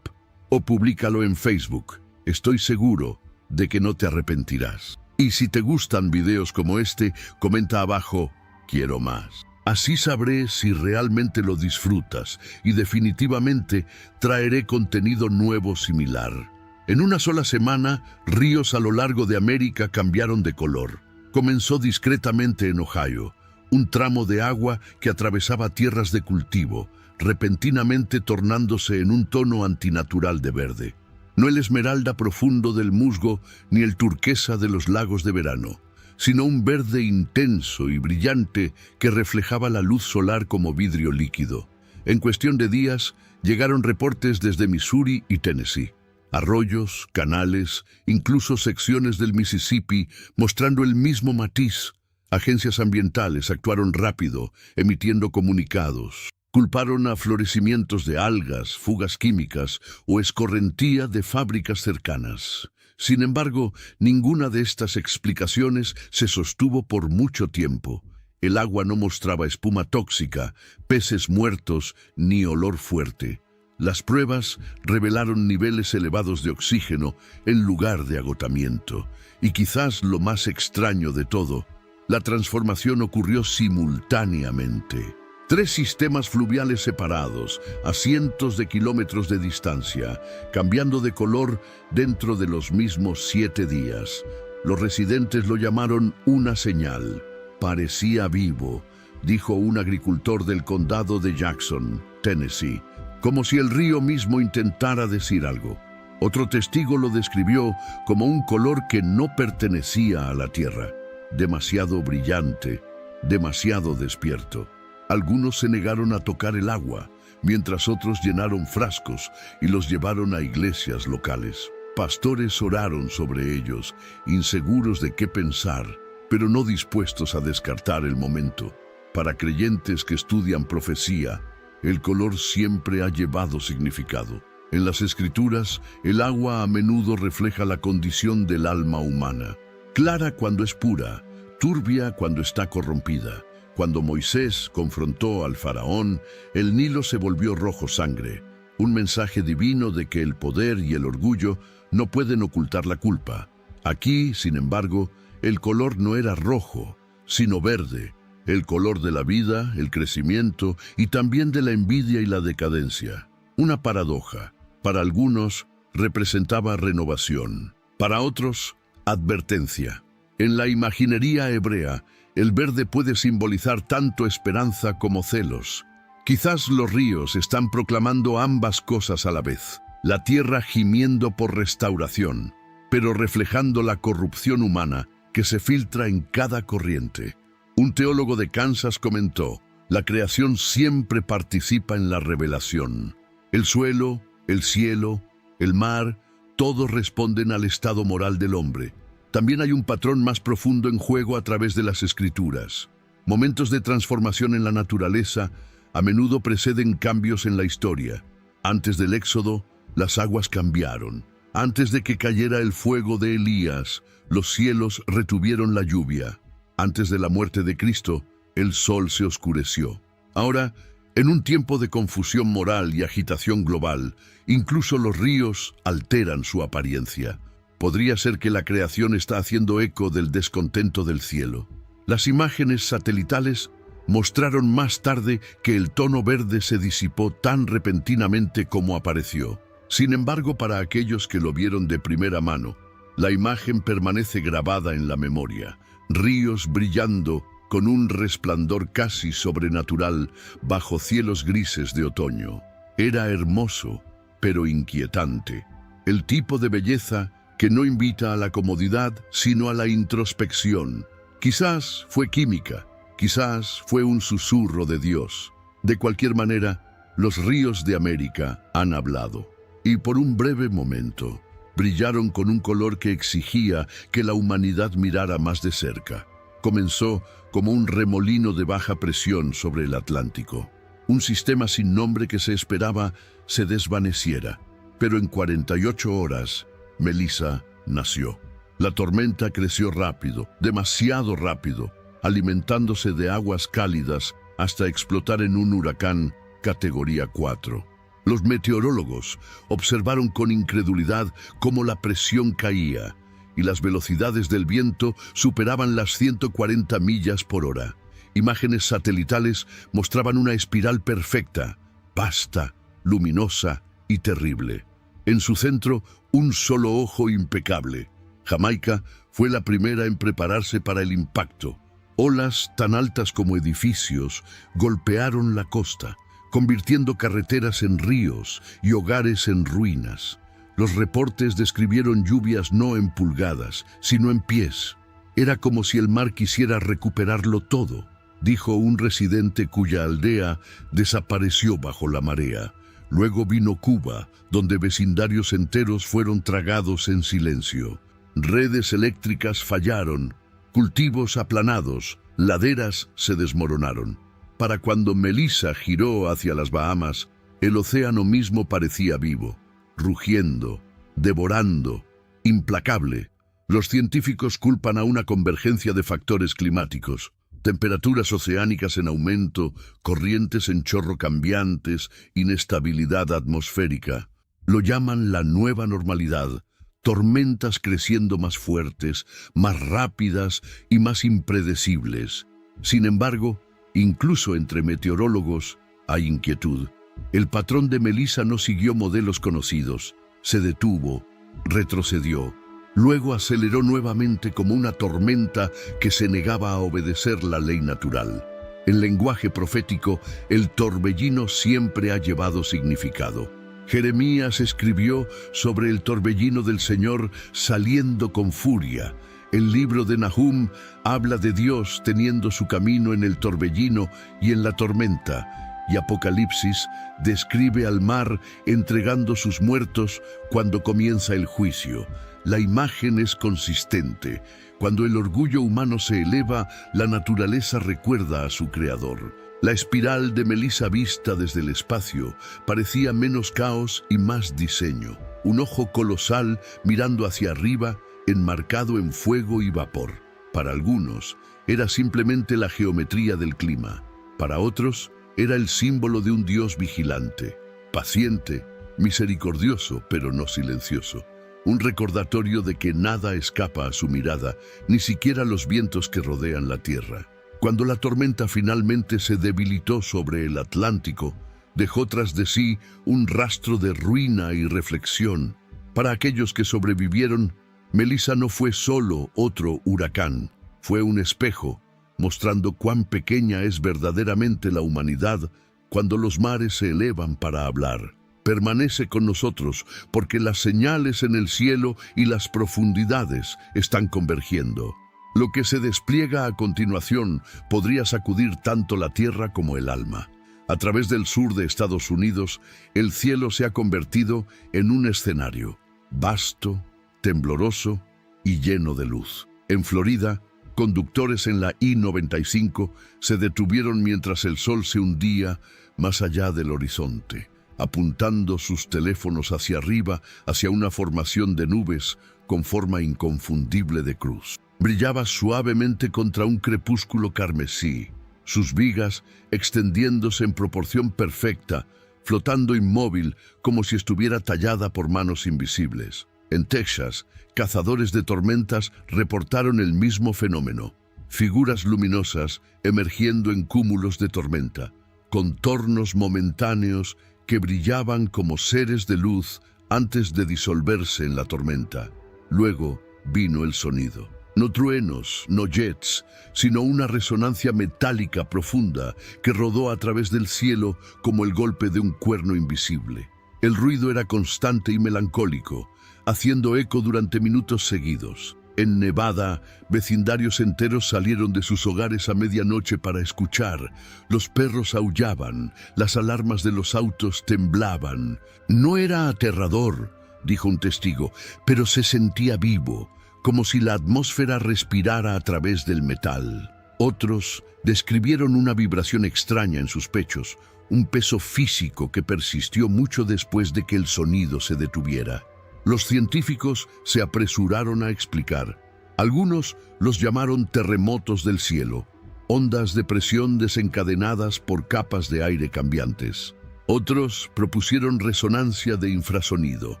o públicalo en Facebook. Estoy seguro de que no te arrepentirás. Y si te gustan videos como este, comenta abajo, quiero más. Así sabré si realmente lo disfrutas y definitivamente traeré contenido nuevo similar. En una sola semana, ríos a lo largo de América cambiaron de color. Comenzó discretamente en Ohio, un tramo de agua que atravesaba tierras de cultivo, repentinamente tornándose en un tono antinatural de verde. No el esmeralda profundo del musgo ni el turquesa de los lagos de verano, sino un verde intenso y brillante que reflejaba la luz solar como vidrio líquido. En cuestión de días, llegaron reportes desde Missouri y Tennessee. Arroyos, canales, incluso secciones del Mississippi, mostrando el mismo matiz. Agencias ambientales actuaron rápido, emitiendo comunicados. Culparon a florecimientos de algas, fugas químicas o escorrentía de fábricas cercanas. Sin embargo, ninguna de estas explicaciones se sostuvo por mucho tiempo. El agua no mostraba espuma tóxica, peces muertos ni olor fuerte. Las pruebas revelaron niveles elevados de oxígeno en lugar de agotamiento. Y quizás lo más extraño de todo, la transformación ocurrió simultáneamente. 3 sistemas fluviales separados, a cientos de kilómetros de distancia, cambiando de color dentro de los mismos 7 días. Los residentes lo llamaron una señal. Parecía vivo, dijo un agricultor del condado de Jackson, Tennessee, como si el río mismo intentara decir algo. Otro testigo lo describió como un color que no pertenecía a la tierra, demasiado brillante, demasiado despierto. Algunos se negaron a tocar el agua, mientras otros llenaron frascos y los llevaron a iglesias locales. Pastores oraron sobre ellos, inseguros de qué pensar, pero no dispuestos a descartar el momento. Para creyentes que estudian profecía, el color siempre ha llevado significado. En las Escrituras, el agua a menudo refleja la condición del alma humana. Clara cuando es pura, turbia cuando está corrompida. Cuando Moisés confrontó al faraón, el Nilo se volvió rojo sangre, un mensaje divino de que el poder y el orgullo no pueden ocultar la culpa. Aquí, sin embargo, el color no era rojo, sino verde, el color de la vida, el crecimiento y también de la envidia y la decadencia. Una paradoja. Para algunos, representaba renovación. Para otros, advertencia. En la imaginería hebrea, el verde puede simbolizar tanto esperanza como celos. Quizás los ríos están proclamando ambas cosas a la vez. La tierra gimiendo por restauración, pero reflejando la corrupción humana que se filtra en cada corriente. Un teólogo de Kansas comentó, la creación siempre participa en la revelación. El suelo, el cielo, el mar, todos responden al estado moral del hombre. También hay un patrón más profundo en juego a través de las Escrituras. Momentos de transformación en la naturaleza a menudo preceden cambios en la historia. Antes del Éxodo, las aguas cambiaron. Antes de que cayera el fuego de Elías, los cielos retuvieron la lluvia. Antes de la muerte de Cristo, el sol se oscureció. Ahora, en un tiempo de confusión moral y agitación global, incluso los ríos alteran su apariencia. Podría ser que la creación está haciendo eco del descontento del cielo. Las imágenes satelitales mostraron más tarde que el tono verde se disipó tan repentinamente como apareció. Sin embargo, para aquellos que lo vieron de primera mano, la imagen permanece grabada en la memoria. Ríos brillando con un resplandor casi sobrenatural bajo cielos grises de otoño. Era hermoso, pero inquietante. El tipo de belleza que no invita a la comodidad, sino a la introspección. Quizás fue química, quizás fue un susurro de Dios. De cualquier manera, los ríos de América han hablado. y por un breve momento brillaron con un color que exigía que la humanidad mirara más de cerca. Comenzó como un remolino de baja presión sobre el Atlántico, un sistema sin nombre que se esperaba se desvaneciera. Pero en 48 horas, Melissa nació. La tormenta creció rápido, demasiado rápido, alimentándose de aguas cálidas hasta explotar en un huracán categoría 4. Los meteorólogos observaron con incredulidad cómo la presión caía y las velocidades del viento superaban las 140 millas por hora. Imágenes satelitales mostraban una espiral perfecta, vasta, luminosa y terrible. En su centro, un solo ojo impecable. Jamaica fue la primera en prepararse para el impacto. Olas tan altas como edificios golpearon la costa, convirtiendo carreteras en ríos y hogares en ruinas. Los reportes describieron lluvias no en pulgadas, sino en pies. Era como si el mar quisiera recuperarlo todo, dijo un residente cuya aldea desapareció bajo la marea. Luego vino Cuba, donde vecindarios enteros fueron tragados en silencio. Redes eléctricas fallaron, cultivos aplanados, laderas se desmoronaron. Para cuando Melissa giró hacia las Bahamas, el océano mismo parecía vivo, rugiendo, devorando, implacable. Los científicos culpan a una convergencia de factores climáticos, temperaturas oceánicas en aumento, corrientes en chorro cambiantes, inestabilidad atmosférica. Lo llaman la nueva normalidad, tormentas creciendo más fuertes, más rápidas y más impredecibles. Sin embargo, incluso entre meteorólogos hay inquietud. El patrón de Melissa no siguió modelos conocidos, se detuvo, retrocedió, luego aceleró nuevamente como una tormenta que se negaba a obedecer la ley natural. En lenguaje profético, el torbellino siempre ha llevado significado. Jeremías escribió sobre el torbellino del Señor saliendo con furia. El libro de Nahum habla de Dios teniendo su camino en el torbellino y en la tormenta, y Apocalipsis describe al mar entregando sus muertos cuando comienza el juicio. La imagen es consistente. Cuando el orgullo humano se eleva, la naturaleza recuerda a su creador. La espiral de Melissa vista desde el espacio parecía menos caos y más diseño. Un ojo colosal mirando hacia arriba, enmarcado en fuego y vapor. Para algunos, era simplemente la geometría del clima. Para otros, era el símbolo de un Dios vigilante, paciente, misericordioso, pero no silencioso. Un recordatorio de que nada escapa a su mirada, ni siquiera los vientos que rodean la tierra. Cuando la tormenta finalmente se debilitó sobre el Atlántico, dejó tras de sí un rastro de ruina y reflexión. Para aquellos que sobrevivieron, Melissa no fue solo otro huracán, fue un espejo, mostrando cuán pequeña es verdaderamente la humanidad cuando los mares se elevan para hablar. Permanece con nosotros porque las señales en el cielo y las profundidades están convergiendo. Lo que se despliega a continuación podría sacudir tanto la tierra como el alma. A través del sur de Estados Unidos, el cielo se ha convertido en un escenario vasto, tembloroso y lleno de luz. En Florida, conductores en la I-95 se detuvieron mientras el sol se hundía más allá del horizonte, apuntando sus teléfonos hacia arriba, hacia una formación de nubes con forma inconfundible de cruz. Brillaba suavemente contra un crepúsculo carmesí, sus vigas extendiéndose en proporción perfecta, flotando inmóvil como si estuviera tallada por manos invisibles. En Texas, cazadores de tormentas reportaron el mismo fenómeno, figuras luminosas emergiendo en cúmulos de tormenta, contornos momentáneos que brillaban como seres de luz antes de disolverse en la tormenta. Luego vino el sonido. No truenos, no jets, sino una resonancia metálica profunda que rodó a través del cielo como el golpe de un cuerno invisible. El ruido era constante y melancólico, haciendo eco durante minutos seguidos. En Nevada, vecindarios enteros salieron de sus hogares a medianoche para escuchar. Los perros aullaban, las alarmas de los autos temblaban. No era aterrador, dijo un testigo, pero se sentía vivo, como si la atmósfera respirara a través del metal. Otros describieron una vibración extraña en sus pechos, un peso físico que persistió mucho después de que el sonido se detuviera. Los científicos se apresuraron a explicar. Algunos los llamaron terremotos del cielo, ondas de presión desencadenadas por capas de aire cambiantes. Otros propusieron resonancia de infrasonido,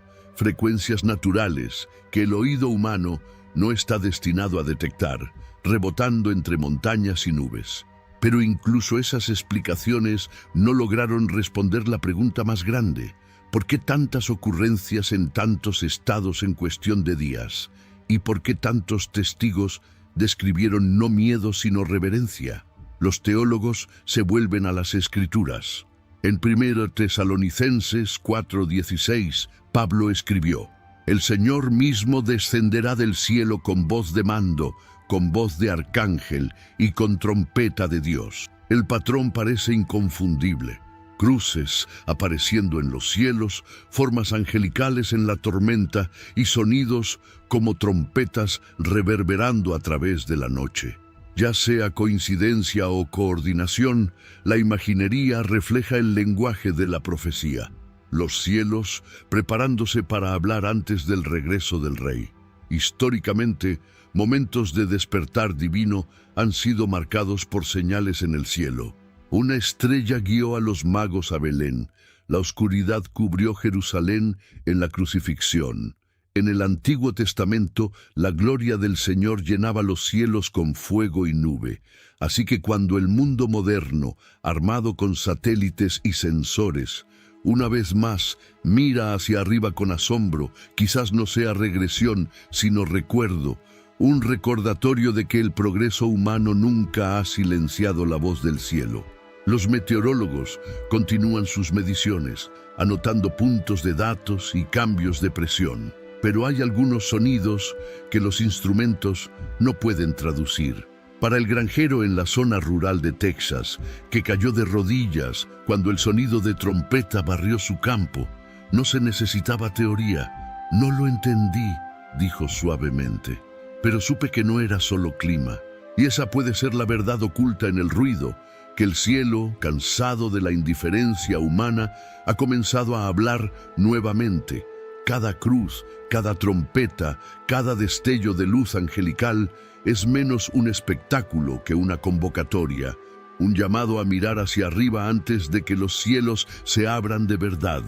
frecuencias naturales que el oído humano no está destinado a detectar, rebotando entre montañas y nubes. Pero incluso esas explicaciones no lograron responder la pregunta más grande: ¿por qué tantas ocurrencias en tantos estados en cuestión de días? ¿Y por qué tantos testigos describieron no miedo sino reverencia? Los teólogos se vuelven a las Escrituras. En 1 Tesalonicenses 4:16, Pablo escribió: «El Señor mismo descenderá del cielo con voz de mando, con voz de arcángel y con trompeta de Dios». El patrón parece inconfundible. Cruces apareciendo en los cielos, formas angelicales en la tormenta y sonidos como trompetas reverberando a través de la noche. Ya sea coincidencia o coordinación, la imaginería refleja el lenguaje de la profecía. Los cielos preparándose para hablar antes del regreso del Rey. Históricamente, momentos de despertar divino han sido marcados por señales en el cielo. Una estrella guió a los magos a Belén. La oscuridad cubrió Jerusalén en la crucifixión. En el Antiguo Testamento, la gloria del Señor llenaba los cielos con fuego y nube. Así que cuando el mundo moderno, armado con satélites y sensores, una vez más mira hacia arriba con asombro, quizás no sea regresión, sino recuerdo, un recordatorio de que el progreso humano nunca ha silenciado la voz del cielo. Los meteorólogos continúan sus mediciones, anotando puntos de datos y cambios de presión. Pero hay algunos sonidos que los instrumentos no pueden traducir. Para el granjero en la zona rural de Texas, que cayó de rodillas cuando el sonido de trompeta barrió su campo, no se necesitaba teoría. «No lo entendí», dijo suavemente, «pero supe que no era solo clima. Y esa puede ser la verdad oculta en el ruido, que el cielo, cansado de la indiferencia humana, ha comenzado a hablar nuevamente. Cada cruz, cada trompeta, cada destello de luz angelical es menos un espectáculo que una convocatoria, un llamado a mirar hacia arriba antes de que los cielos se abran de verdad.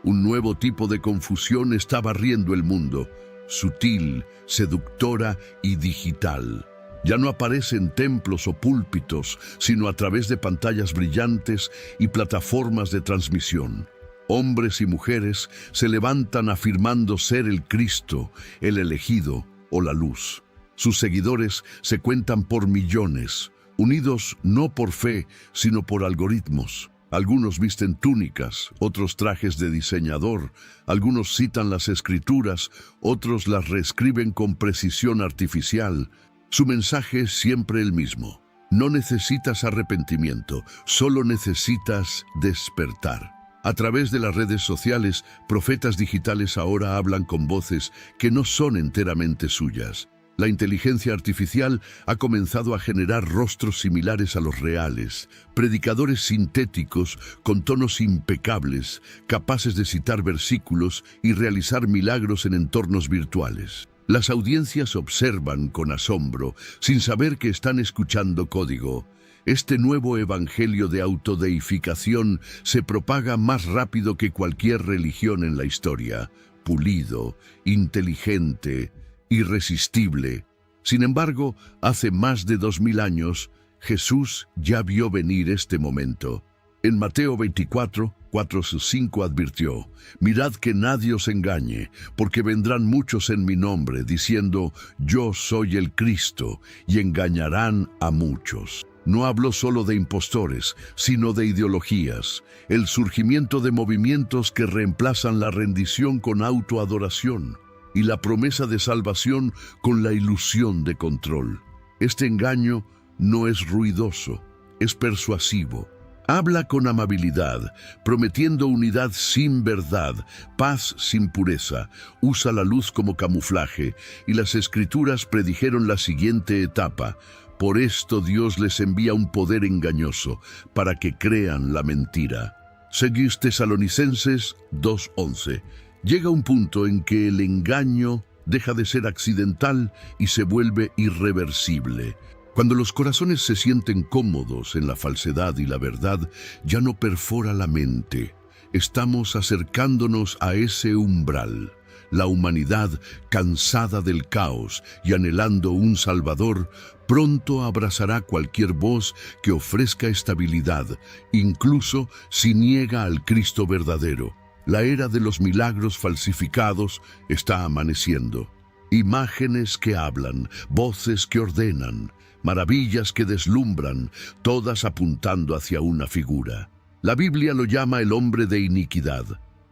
Un nuevo tipo de confusión está barriendo el mundo, sutil, seductora y digital. Ya no aparece en templos o púlpitos, sino a través de pantallas brillantes y plataformas de transmisión. Hombres y mujeres se levantan afirmando ser el Cristo, el elegido o la luz. Sus seguidores se cuentan por millones, unidos no por fe, sino por algoritmos. Algunos visten túnicas, otros trajes de diseñador, algunos citan las Escrituras, otros las reescriben con precisión artificial. Su mensaje es siempre el mismo. No necesitas arrepentimiento, solo necesitas despertar. A través de las redes sociales, profetas digitales ahora hablan con voces que no son enteramente suyas. La inteligencia artificial ha comenzado a generar rostros similares a los reales, predicadores sintéticos con tonos impecables, capaces de citar versículos y realizar milagros en entornos virtuales. Las audiencias observan con asombro, sin saber que están escuchando código. Este nuevo evangelio de autodeificación se propaga más rápido que cualquier religión en la historia, pulido, inteligente, irresistible. Sin embargo, hace más de 2000 años, Jesús ya vio venir este momento. En Mateo 24, 4-5 advirtió: «Mirad que nadie os engañe, porque vendrán muchos en mi nombre, diciendo, yo soy el Cristo, y engañarán a muchos». No habló solo de impostores, sino de ideologías, el surgimiento de movimientos que reemplazan la rendición con autoadoración. y la promesa de salvación con la ilusión de control. Este engaño no es ruidoso, es persuasivo. Habla con amabilidad, prometiendo unidad sin verdad, paz sin pureza. Usa la luz como camuflaje, y las Escrituras predijeron la siguiente etapa. Por esto Dios les envía un poder engañoso, para que crean la mentira. Seguís Tesalonicenses 2:11. Llega un punto en que el engaño deja de ser accidental y se vuelve irreversible. Cuando los corazones se sienten cómodos en la falsedad y la verdad, ya no perfora la mente. Estamos acercándonos a ese umbral. La humanidad, cansada del caos y anhelando un Salvador, pronto abrazará cualquier voz que ofrezca estabilidad, incluso si niega al Cristo verdadero. La era de los milagros falsificados está amaneciendo. Imágenes que hablan, voces que ordenan, maravillas que deslumbran, todas apuntando hacia una figura. La Biblia lo llama el hombre de iniquidad.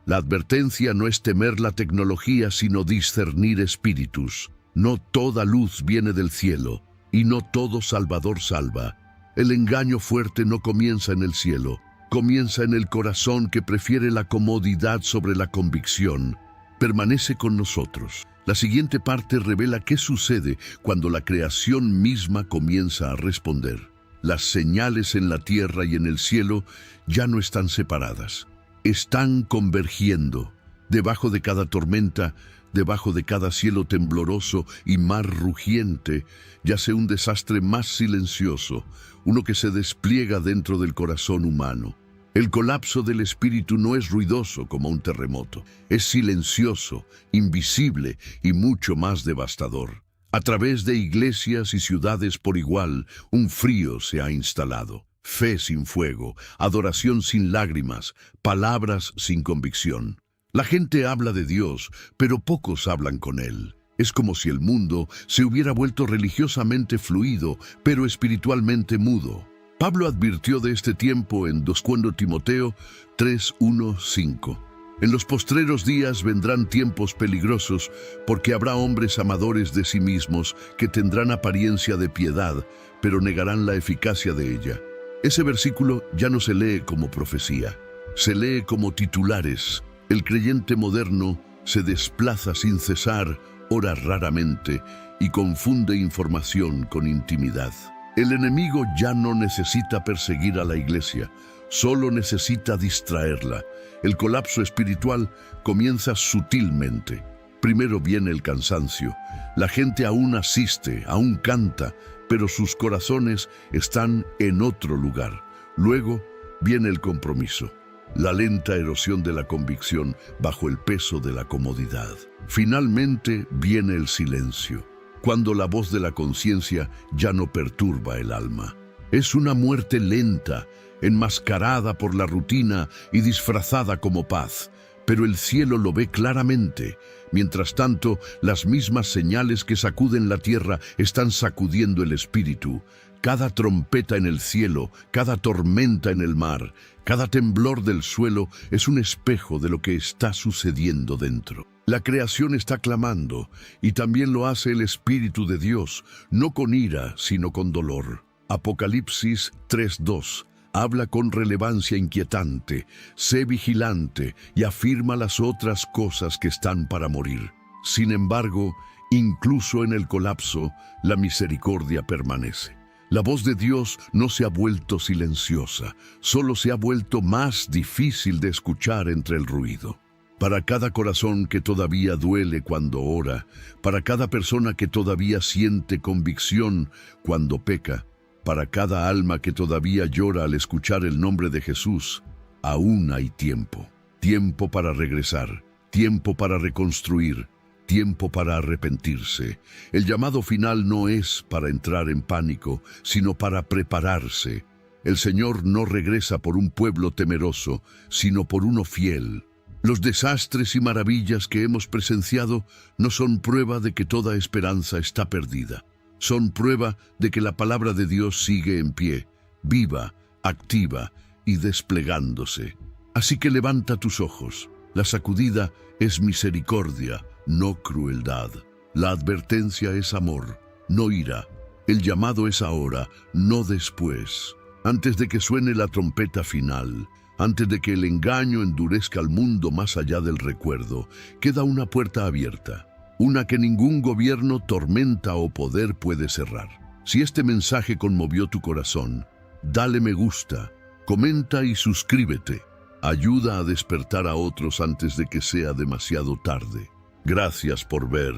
La advertencia no es temer la tecnología, sino discernir espíritus. No toda luz viene del cielo, y no todo salvador salva. El engaño fuerte no comienza en el cielo, comienza en el corazón que prefiere la comodidad sobre la convicción. Permanece con nosotros. La siguiente parte revela qué sucede cuando la creación misma comienza a responder. Las señales en la tierra y en el cielo ya no están separadas. Están convergiendo. Debajo de cada tormenta, debajo de cada cielo tembloroso y mar rugiente, yace un desastre más silencioso, uno que se despliega dentro del corazón humano. El colapso del espíritu no es ruidoso como un terremoto, es silencioso, invisible y mucho más devastador. A través de iglesias y ciudades por igual, un frío se ha instalado. Fe sin fuego, adoración sin lágrimas, palabras sin convicción. La gente habla de Dios, pero pocos hablan con Él. Es como si el mundo se hubiera vuelto religiosamente fluido, pero espiritualmente mudo. Pablo advirtió de este tiempo en 2 Timoteo 3:1-5. En los postreros días vendrán tiempos peligrosos, porque habrá hombres amadores de sí mismos que tendrán apariencia de piedad, pero negarán la eficacia de ella. Ese versículo ya no se lee como profecía, se lee como titulares. El creyente moderno se desplaza sin cesar, ora raramente y confunde información con intimidad. El enemigo ya no necesita perseguir a la iglesia, solo necesita distraerla. El colapso espiritual comienza sutilmente. Primero viene el cansancio. La gente aún asiste, aún canta, pero sus corazones están en otro lugar. Luego viene el compromiso, la lenta erosión de la convicción bajo el peso de la comodidad. Finalmente viene el silencio, cuando la voz de la conciencia ya no perturba el alma. Es una muerte lenta, enmascarada por la rutina y disfrazada como paz, pero el cielo lo ve claramente. Mientras tanto, las mismas señales que sacuden la tierra están sacudiendo el espíritu. Cada trompeta en el cielo, cada tormenta en el mar, cada temblor del suelo es un espejo de lo que está sucediendo dentro. La creación está clamando, y también lo hace el Espíritu de Dios, no con ira, sino con dolor. Apocalipsis 3:2 habla con relevancia inquietante: sé vigilante y afirma las otras cosas que están para morir. Sin embargo, incluso en el colapso, la misericordia permanece. La voz de Dios no se ha vuelto silenciosa, solo se ha vuelto más difícil de escuchar entre el ruido. Para cada corazón que todavía duele cuando ora, para cada persona que todavía siente convicción cuando peca, para cada alma que todavía llora al escuchar el nombre de Jesús, aún hay tiempo. Tiempo para regresar, tiempo para reconstruir, tiempo para arrepentirse. El llamado final no es para entrar en pánico, sino para prepararse. El Señor no regresa por un pueblo temeroso, sino por uno fiel. Los desastres y maravillas que hemos presenciado no son prueba de que toda esperanza está perdida. Son prueba de que la palabra de Dios sigue en pie, viva, activa y desplegándose. Así que levanta tus ojos. La sacudida es misericordia, no crueldad. La advertencia es amor, no ira. El llamado es ahora, no después. Antes de que suene la trompeta final, antes de que el engaño endurezca al mundo más allá del recuerdo, queda una puerta abierta, una que ningún gobierno, tormenta o poder puede cerrar. Si este mensaje conmovió tu corazón, dale me gusta, comenta y suscríbete. Ayuda a despertar a otros antes de que sea demasiado tarde. Gracias por ver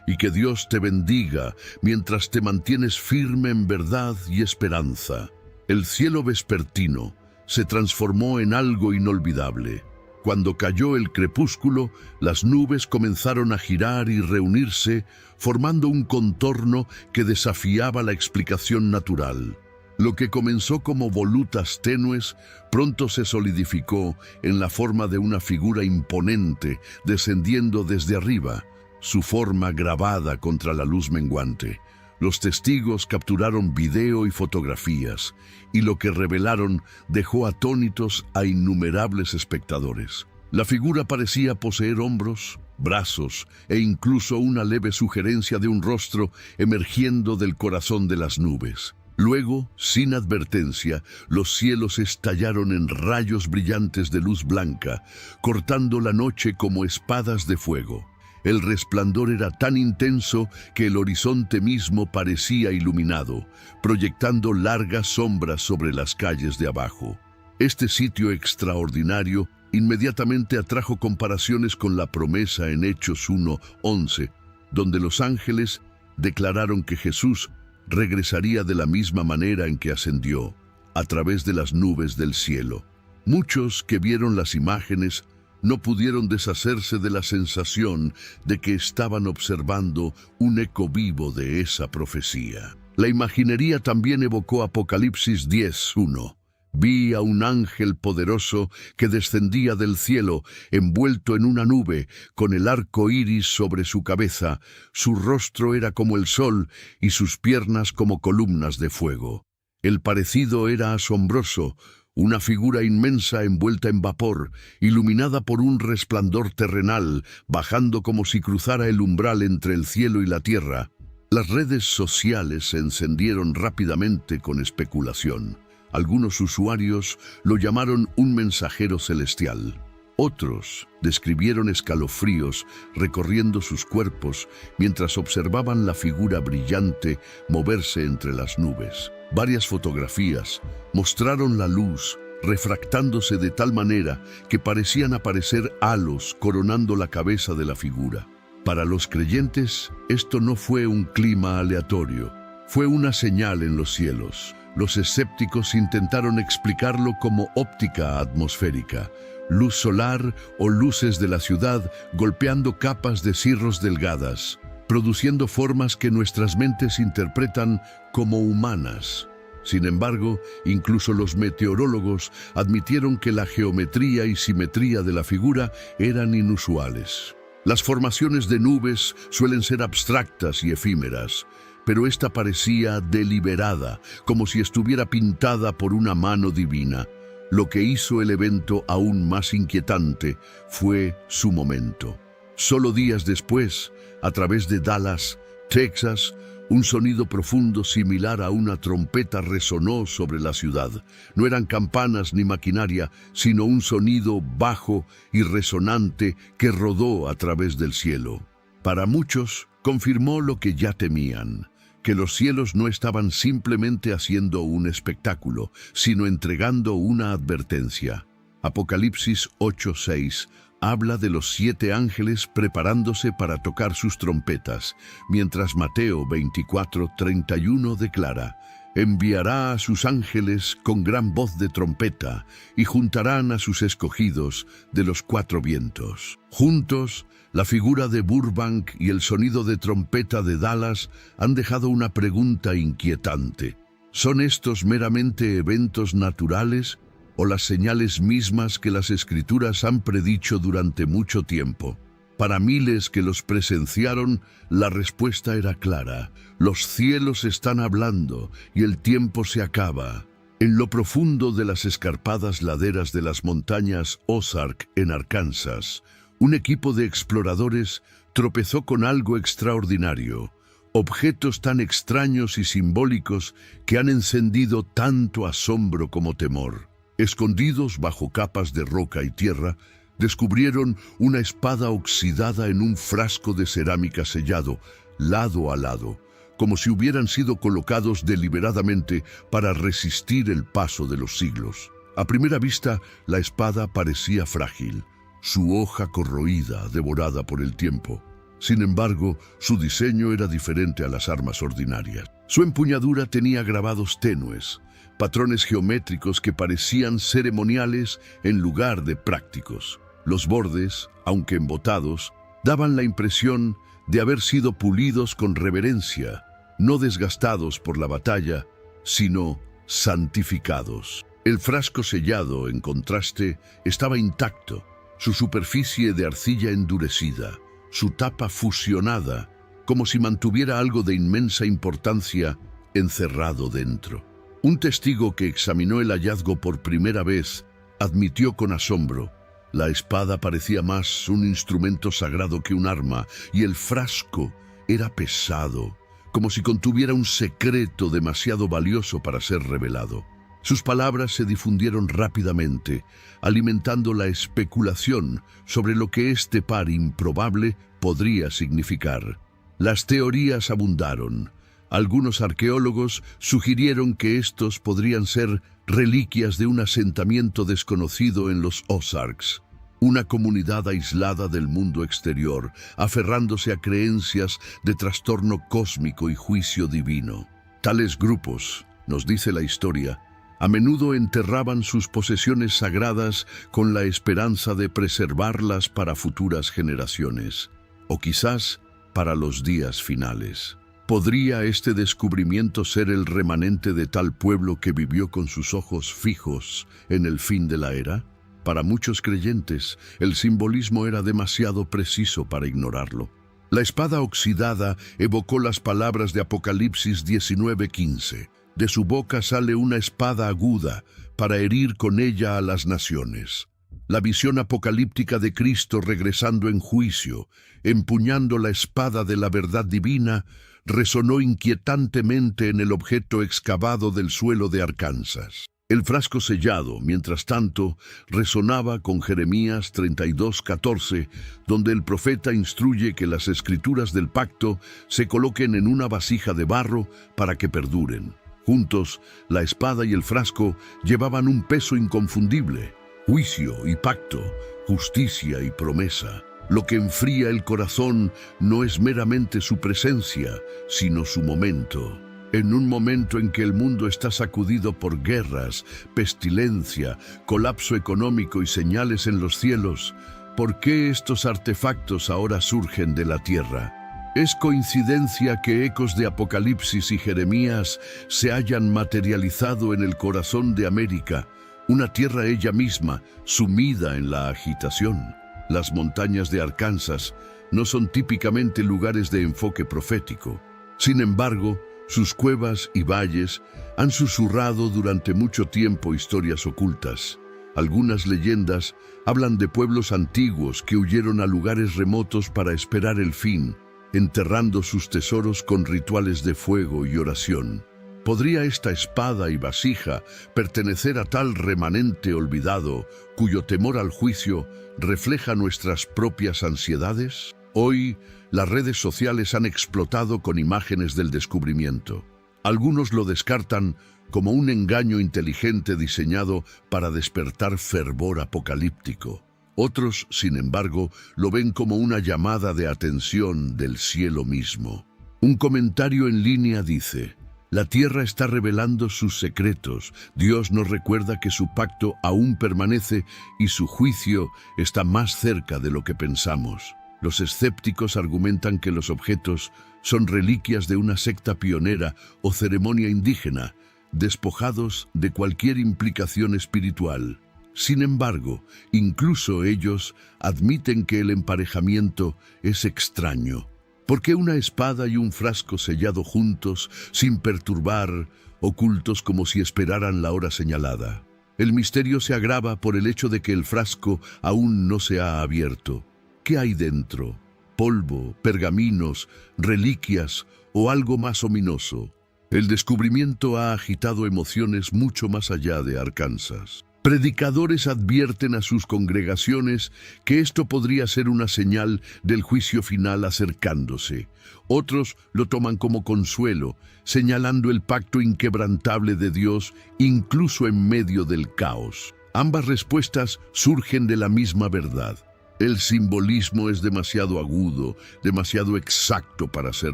y que Dios te bendiga mientras te mantienes firme en verdad y esperanza. El cielo vespertino se transformó en algo inolvidable. Cuando cayó el crepúsculo, las nubes comenzaron a girar y reunirse, formando un contorno que desafiaba la explicación natural. Lo que comenzó como volutas tenues, pronto se solidificó en la forma de una figura imponente descendiendo desde arriba, su forma grabada contra la luz menguante. Los testigos capturaron video y fotografías, y lo que revelaron dejó atónitos a innumerables espectadores. La figura parecía poseer hombros, brazos e incluso una leve sugerencia de un rostro emergiendo del corazón de las nubes. Luego, sin advertencia, los cielos estallaron en rayos brillantes de luz blanca, cortando la noche como espadas de fuego. El resplandor era tan intenso que el horizonte mismo parecía iluminado, proyectando largas sombras sobre las calles de abajo. Este sitio extraordinario inmediatamente atrajo comparaciones con la promesa en Hechos 1:11, donde los ángeles declararon que Jesús regresaría de la misma manera en que ascendió, a través de las nubes del cielo. Muchos que vieron las imágenes no pudieron deshacerse de la sensación de que estaban observando un eco vivo de esa profecía. La imaginería también evocó Apocalipsis 10:1. Vi a un ángel poderoso que descendía del cielo, envuelto en una nube, con el arco iris sobre su cabeza. Su rostro era como el sol y sus piernas como columnas de fuego. El parecido era asombroso, una figura inmensa envuelta en vapor, iluminada por un resplandor terrenal, bajando como si cruzara el umbral entre el cielo y la tierra. Las redes sociales se encendieron rápidamente con especulación. Algunos usuarios lo llamaron un mensajero celestial. Otros describieron escalofríos recorriendo sus cuerpos mientras observaban la figura brillante moverse entre las nubes. Varias fotografías mostraron la luz refractándose de tal manera que parecían aparecer halos coronando la cabeza de la figura. Para los creyentes, esto no fue un clima aleatorio, fue una señal en los cielos. Los escépticos intentaron explicarlo como óptica atmosférica, luz solar o luces de la ciudad golpeando capas de cirros delgadas, produciendo formas que nuestras mentes interpretan como humanas. Sin embargo, incluso los meteorólogos admitieron que la geometría y simetría de la figura eran inusuales. Las formaciones de nubes suelen ser abstractas y efímeras, pero esta parecía deliberada, como si estuviera pintada por una mano divina. Lo que hizo el evento aún más inquietante fue su momento. Solo días después, a través de Dallas, Texas, un sonido profundo similar a una trompeta resonó sobre la ciudad. No eran campanas ni maquinaria, sino un sonido bajo y resonante que rodó a través del cielo. Para muchos, confirmó lo que ya temían, que los cielos no estaban simplemente haciendo un espectáculo, sino entregando una advertencia. Apocalipsis 8:6 habla de los 7 ángeles preparándose para tocar sus trompetas, mientras Mateo 24:31 declara: enviará a sus ángeles con gran voz de trompeta y juntarán a sus escogidos de los 4 vientos. Juntos, la figura de Burbank y el sonido de trompeta de Dallas han dejado una pregunta inquietante. ¿Son estos meramente eventos naturales o las señales mismas que las Escrituras han predicho durante mucho tiempo? Para miles que los presenciaron, la respuesta era clara. Los cielos están hablando y el tiempo se acaba. En lo profundo de las escarpadas laderas de las montañas Ozark en Arkansas, un equipo de exploradores tropezó con algo extraordinario, objetos tan extraños y simbólicos que han encendido tanto asombro como temor. Escondidos bajo capas de roca y tierra, descubrieron una espada oxidada en un frasco de cerámica sellado, lado a lado, como si hubieran sido colocados deliberadamente para resistir el paso de los siglos. A primera vista, la espada parecía frágil, su hoja corroída, devorada por el tiempo. Sin embargo, su diseño era diferente a las armas ordinarias. Su empuñadura tenía grabados tenues, patrones geométricos que parecían ceremoniales en lugar de prácticos. Los bordes, aunque embotados, daban la impresión de haber sido pulidos con reverencia, no desgastados por la batalla, sino santificados. El frasco sellado, en contraste, estaba intacto, su superficie de arcilla endurecida, su tapa fusionada, como si mantuviera algo de inmensa importancia encerrado dentro. Un testigo que examinó el hallazgo por primera vez admitió con asombro: la espada parecía más un instrumento sagrado que un arma, y el frasco era pesado, como si contuviera un secreto demasiado valioso para ser revelado. Sus palabras se difundieron rápidamente, alimentando la especulación sobre lo que este par improbable podría significar. Las teorías abundaron. Algunos arqueólogos sugirieron que estos podrían ser reliquias de un asentamiento desconocido en los Ozarks, una comunidad aislada del mundo exterior, aferrándose a creencias de trastorno cósmico y juicio divino. Tales grupos, nos dice la historia, a menudo enterraban sus posesiones sagradas con la esperanza de preservarlas para futuras generaciones, o quizás para los días finales. ¿Podría este descubrimiento ser el remanente de tal pueblo que vivió con sus ojos fijos en el fin de la era? Para muchos creyentes, el simbolismo era demasiado preciso para ignorarlo. La espada oxidada evocó las palabras de Apocalipsis 19:15. De su boca sale una espada aguda para herir con ella a las naciones. La visión apocalíptica de Cristo regresando en juicio, empuñando la espada de la verdad divina, resonó inquietantemente en el objeto excavado del suelo de Arkansas. El frasco sellado, mientras tanto, resonaba con Jeremías 32:14, donde el profeta instruye que las escrituras del pacto se coloquen en una vasija de barro para que perduren. Juntos, la espada y el frasco llevaban un peso inconfundible: juicio y pacto, justicia y promesa. Lo que enfría el corazón no es meramente su presencia, sino su momento. En un momento en que el mundo está sacudido por guerras, pestilencia, colapso económico y señales en los cielos, ¿por qué estos artefactos ahora surgen de la tierra? ¿Es coincidencia que ecos de Apocalipsis y Jeremías se hayan materializado en el corazón de América, una tierra ella misma sumida en la agitación? Las montañas de Arkansas no son típicamente lugares de enfoque profético. Sin embargo, sus cuevas y valles han susurrado durante mucho tiempo historias ocultas. Algunas leyendas hablan de pueblos antiguos que huyeron a lugares remotos para esperar el fin, enterrando sus tesoros con rituales de fuego y oración. ¿Podría esta espada y vasija pertenecer a tal remanente olvidado, cuyo temor al juicio refleja nuestras propias ansiedades? Hoy, las redes sociales han explotado con imágenes del descubrimiento. Algunos lo descartan como un engaño inteligente diseñado para despertar fervor apocalíptico. Otros, sin embargo, lo ven como una llamada de atención del cielo mismo. Un comentario en línea dice: la tierra está revelando sus secretos, Dios nos recuerda que su pacto aún permanece y su juicio está más cerca de lo que pensamos. Los escépticos argumentan que los objetos son reliquias de una secta pionera o ceremonia indígena, despojados de cualquier implicación espiritual. Sin embargo, incluso ellos admiten que el emparejamiento es extraño. ¿Por qué una espada y un frasco sellado juntos, sin perturbar, ocultos como si esperaran la hora señalada? El misterio se agrava por el hecho de que el frasco aún no se ha abierto. ¿Qué hay dentro? polvo, pergaminos, reliquias o algo más ominoso. El descubrimiento ha agitado emociones mucho más allá de Arkansas. Predicadores advierten a sus congregaciones que esto podría ser una señal del juicio final acercándose. Otros lo toman como consuelo, señalando el pacto inquebrantable de Dios incluso en medio del caos. Ambas respuestas surgen de la misma verdad. El simbolismo es demasiado agudo, demasiado exacto para ser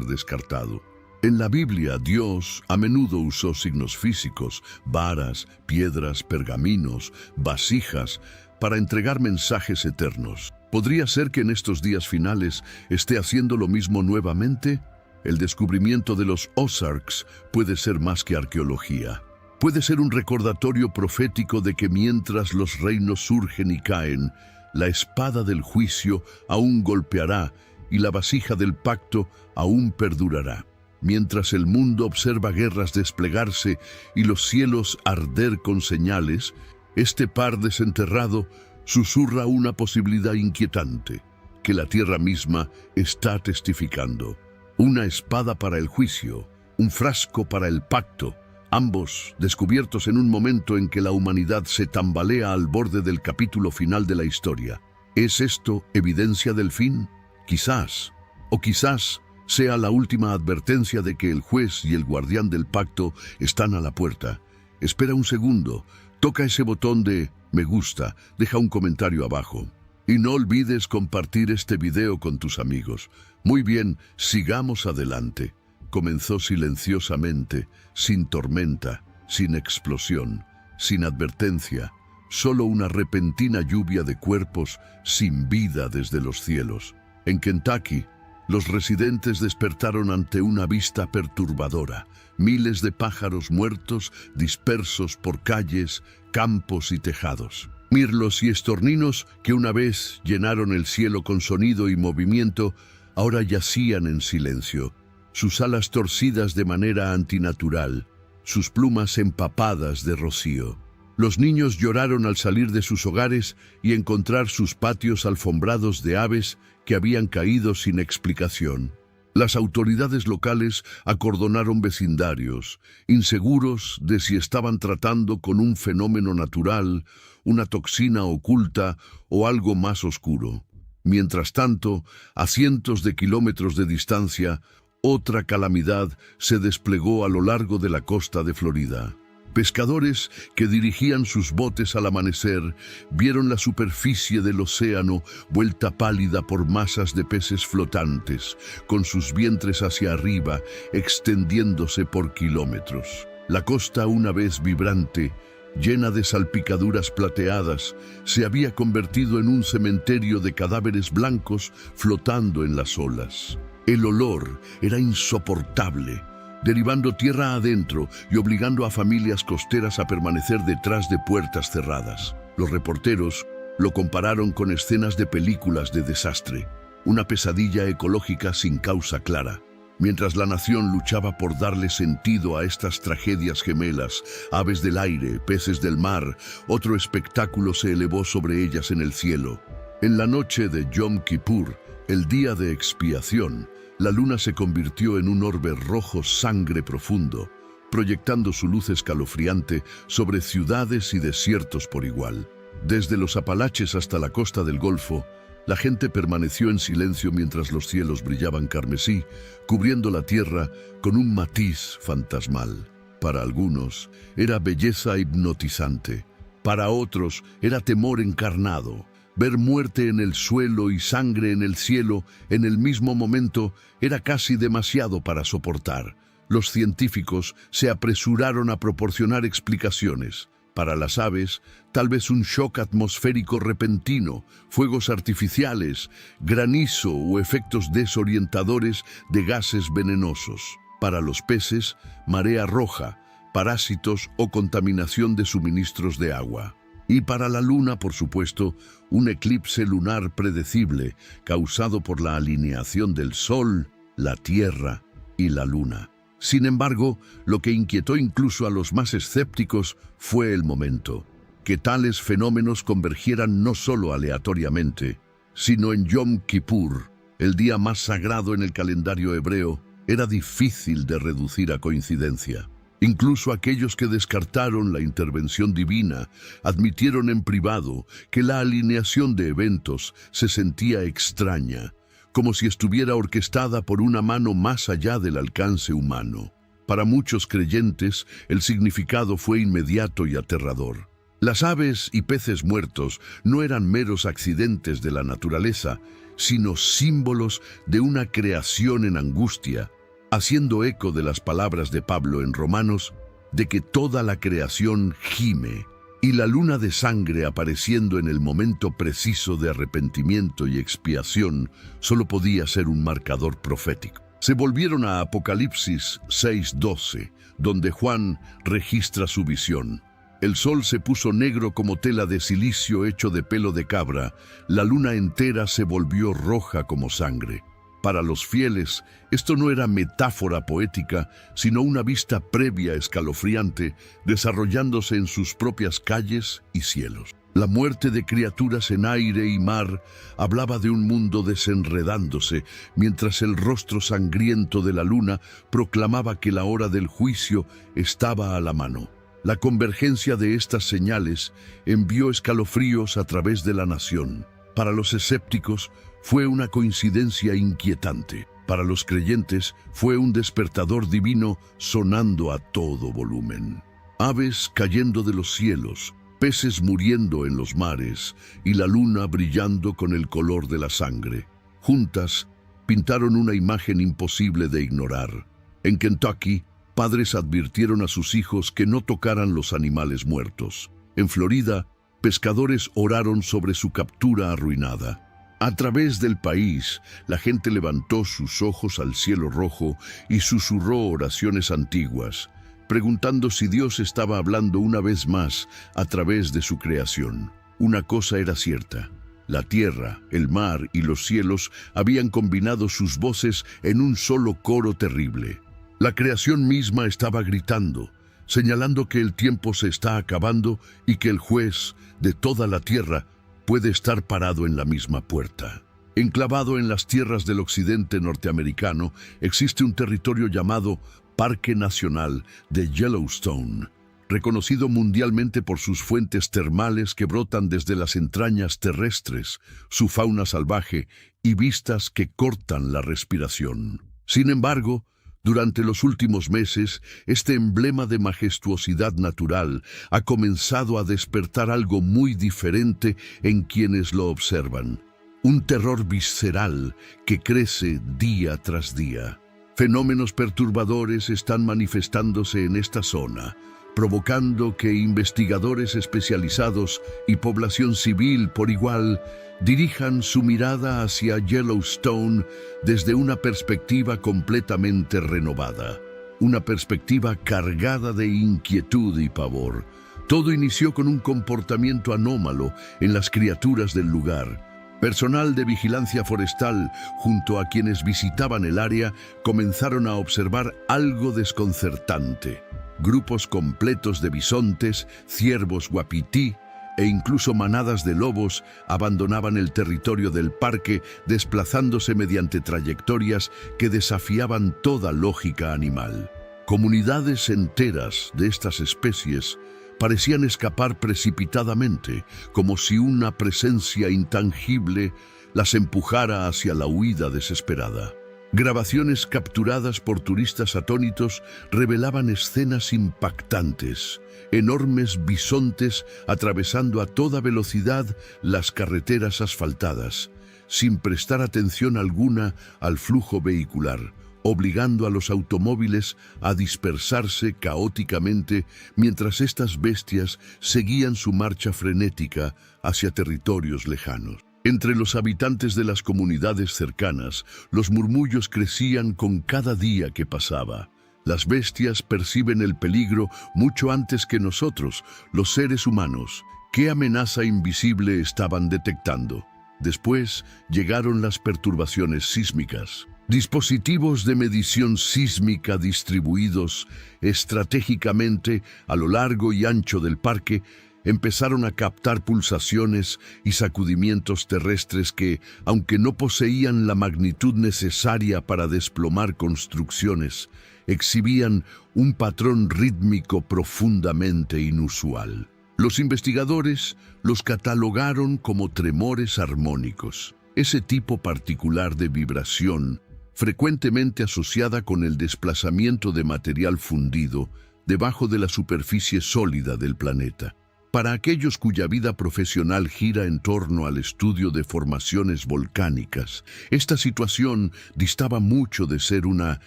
descartado. En la Biblia, Dios a menudo usó signos físicos, varas, piedras, pergaminos, vasijas, para entregar mensajes eternos. ¿Podría ser que en estos días finales esté haciendo lo mismo nuevamente? El descubrimiento de los Ozarks puede ser más que arqueología. Puede ser un recordatorio profético de que mientras los reinos surgen y caen, la espada del juicio aún golpeará y la vasija del pacto aún perdurará. Mientras el mundo observa guerras desplegarse y los cielos arder con señales, este par desenterrado susurra una posibilidad inquietante, que la tierra misma está testificando. Una espada para el juicio, un frasco para el pacto, ambos descubiertos en un momento en que la humanidad se tambalea al borde del capítulo final de la historia. ¿Es esto evidencia del fin? Quizás, o quizás sea la última advertencia de que el juez y el guardián del pacto están a la puerta. Espera un segundo, toca ese botón de me gusta, deja un comentario abajo. Y no olvides compartir este video con tus amigos. Muy bien, sigamos adelante. Comenzó silenciosamente, sin tormenta, sin explosión, sin advertencia, solo una repentina lluvia de cuerpos sin vida desde los cielos. En Kentucky, los residentes despertaron ante una vista perturbadora. Miles de pájaros muertos dispersos por calles, campos y tejados. Mirlos y estorninos que una vez llenaron el cielo con sonido y movimiento, ahora yacían en silencio. Sus alas torcidas de manera antinatural, sus plumas empapadas de rocío. Los niños lloraron al salir de sus hogares y encontrar sus patios alfombrados de aves que habían caído sin explicación. Las autoridades locales acordonaron vecindarios, inseguros de si estaban tratando con un fenómeno natural, una toxina oculta o algo más oscuro. Mientras tanto, a cientos de kilómetros de distancia, otra calamidad se desplegó a lo largo de la costa de Florida. Pescadores que dirigían sus botes al amanecer vieron la superficie del océano vuelta pálida por masas de peces flotantes, con sus vientres hacia arriba, extendiéndose por kilómetros. La costa, una vez vibrante, llena de salpicaduras plateadas, se había convertido en un cementerio de cadáveres blancos flotando en las olas. El olor era insoportable, derivando tierra adentro y obligando a familias costeras a permanecer detrás de puertas cerradas. Los reporteros lo compararon con escenas de películas de desastre, una pesadilla ecológica sin causa clara. Mientras la nación luchaba por darle sentido a estas tragedias gemelas, aves del aire, peces del mar, otro espectáculo se elevó sobre ellas en el cielo. En la noche de Yom Kippur, el día de expiación, la luna se convirtió en un orbe rojo sangre profundo, proyectando su luz escalofriante sobre ciudades y desiertos por igual. Desde los Apalaches hasta la costa del Golfo, la gente permaneció en silencio mientras los cielos brillaban carmesí, cubriendo la tierra con un matiz fantasmal. Para algunos, era belleza hipnotizante. Para otros, era temor encarnado. Ver muerte en el suelo y sangre en el cielo en el mismo momento era casi demasiado para soportar. Los científicos se apresuraron a proporcionar explicaciones. Para las aves, tal vez un shock atmosférico repentino, fuegos artificiales, granizo o efectos desorientadores de gases venenosos. Para los peces, marea roja, parásitos o contaminación de suministros de agua. Y para la luna, por supuesto, un eclipse lunar predecible causado por la alineación del Sol, la Tierra y la Luna. Sin embargo, lo que inquietó incluso a los más escépticos fue el momento, que tales fenómenos convergieran no solo aleatoriamente, sino en Yom Kippur, el día más sagrado en el calendario hebreo, era difícil de reducir a coincidencia. Incluso aquellos que descartaron la intervención divina admitieron en privado que la alineación de eventos se sentía extraña, como si estuviera orquestada por una mano más allá del alcance humano. Para muchos creyentes, el significado fue inmediato y aterrador. Las aves y peces muertos no eran meros accidentes de la naturaleza, sino símbolos de una creación en angustia, haciendo eco de las palabras de Pablo en Romanos, de que toda la creación gime, y la luna de sangre apareciendo en el momento preciso de arrepentimiento y expiación solo podía ser un marcador profético. Se volvieron a Apocalipsis 6:12, donde Juan registra su visión. El sol se puso negro como tela de silicio hecho de pelo de cabra, la luna entera se volvió roja como sangre. Para los fieles, esto no era metáfora poética, sino una vista previa escalofriante, desarrollándose en sus propias calles y cielos. La muerte de criaturas en aire y mar hablaba de un mundo desenredándose, mientras el rostro sangriento de la luna proclamaba que la hora del juicio estaba a la mano. La convergencia de estas señales envió escalofríos a través de la nación. Para los escépticos, fue una coincidencia inquietante. Para los creyentes, fue un despertador divino sonando a todo volumen. Aves cayendo de los cielos, peces muriendo en los mares y la luna brillando con el color de la sangre. Juntas, pintaron una imagen imposible de ignorar. En Kentucky, padres advirtieron a sus hijos que no tocaran los animales muertos. En Florida, pescadores oraron sobre su captura arruinada. A través del país, la gente levantó sus ojos al cielo rojo y susurró oraciones antiguas, preguntando si Dios estaba hablando una vez más a través de su creación. Una cosa era cierta: la tierra, el mar y los cielos habían combinado sus voces en un solo coro terrible. La creación misma estaba gritando, señalando que el tiempo se está acabando y que el juez de toda la tierra puede estar parado en la misma puerta. Enclavado en las tierras del occidente norteamericano, existe un territorio llamado Parque Nacional de Yellowstone, reconocido mundialmente por sus fuentes termales que brotan desde las entrañas terrestres, su fauna salvaje y vistas que cortan la respiración. Sin embargo, durante los últimos meses, este emblema de majestuosidad natural ha comenzado a despertar algo muy diferente en quienes lo observan. Un terror visceral que crece día tras día. Fenómenos perturbadores están manifestándose en esta zona, provocando que investigadores especializados y población civil por igual dirijan su mirada hacia Yellowstone desde una perspectiva completamente renovada, una perspectiva cargada de inquietud y pavor. Todo inició con un comportamiento anómalo en las criaturas del lugar. Personal de vigilancia forestal, junto a quienes visitaban el área, comenzaron a observar algo desconcertante. Grupos completos de bisontes, ciervos wapiti e incluso manadas de lobos abandonaban el territorio del parque, desplazándose mediante trayectorias que desafiaban toda lógica animal. Comunidades enteras de estas especies parecían escapar precipitadamente, como si una presencia intangible las empujara hacia la huida desesperada. Grabaciones capturadas por turistas atónitos revelaban escenas impactantes, enormes bisontes atravesando a toda velocidad las carreteras asfaltadas, sin prestar atención alguna al flujo vehicular, obligando a los automóviles a dispersarse caóticamente mientras estas bestias seguían su marcha frenética hacia territorios lejanos. Entre los habitantes de las comunidades cercanas, los murmullos crecían con cada día que pasaba. Las bestias perciben el peligro mucho antes que nosotros, los seres humanos. ¿Qué amenaza invisible estaban detectando? Después llegaron las perturbaciones sísmicas. Dispositivos de medición sísmica distribuidos estratégicamente a lo largo y ancho del parque empezaron a captar pulsaciones y sacudimientos terrestres que, aunque no poseían la magnitud necesaria para desplomar construcciones, exhibían un patrón rítmico profundamente inusual. Los investigadores los catalogaron como tremores armónicos, ese tipo particular de vibración frecuentemente asociada con el desplazamiento de material fundido debajo de la superficie sólida del planeta. Para aquellos cuya vida profesional gira en torno al estudio de formaciones volcánicas, esta situación distaba mucho de ser una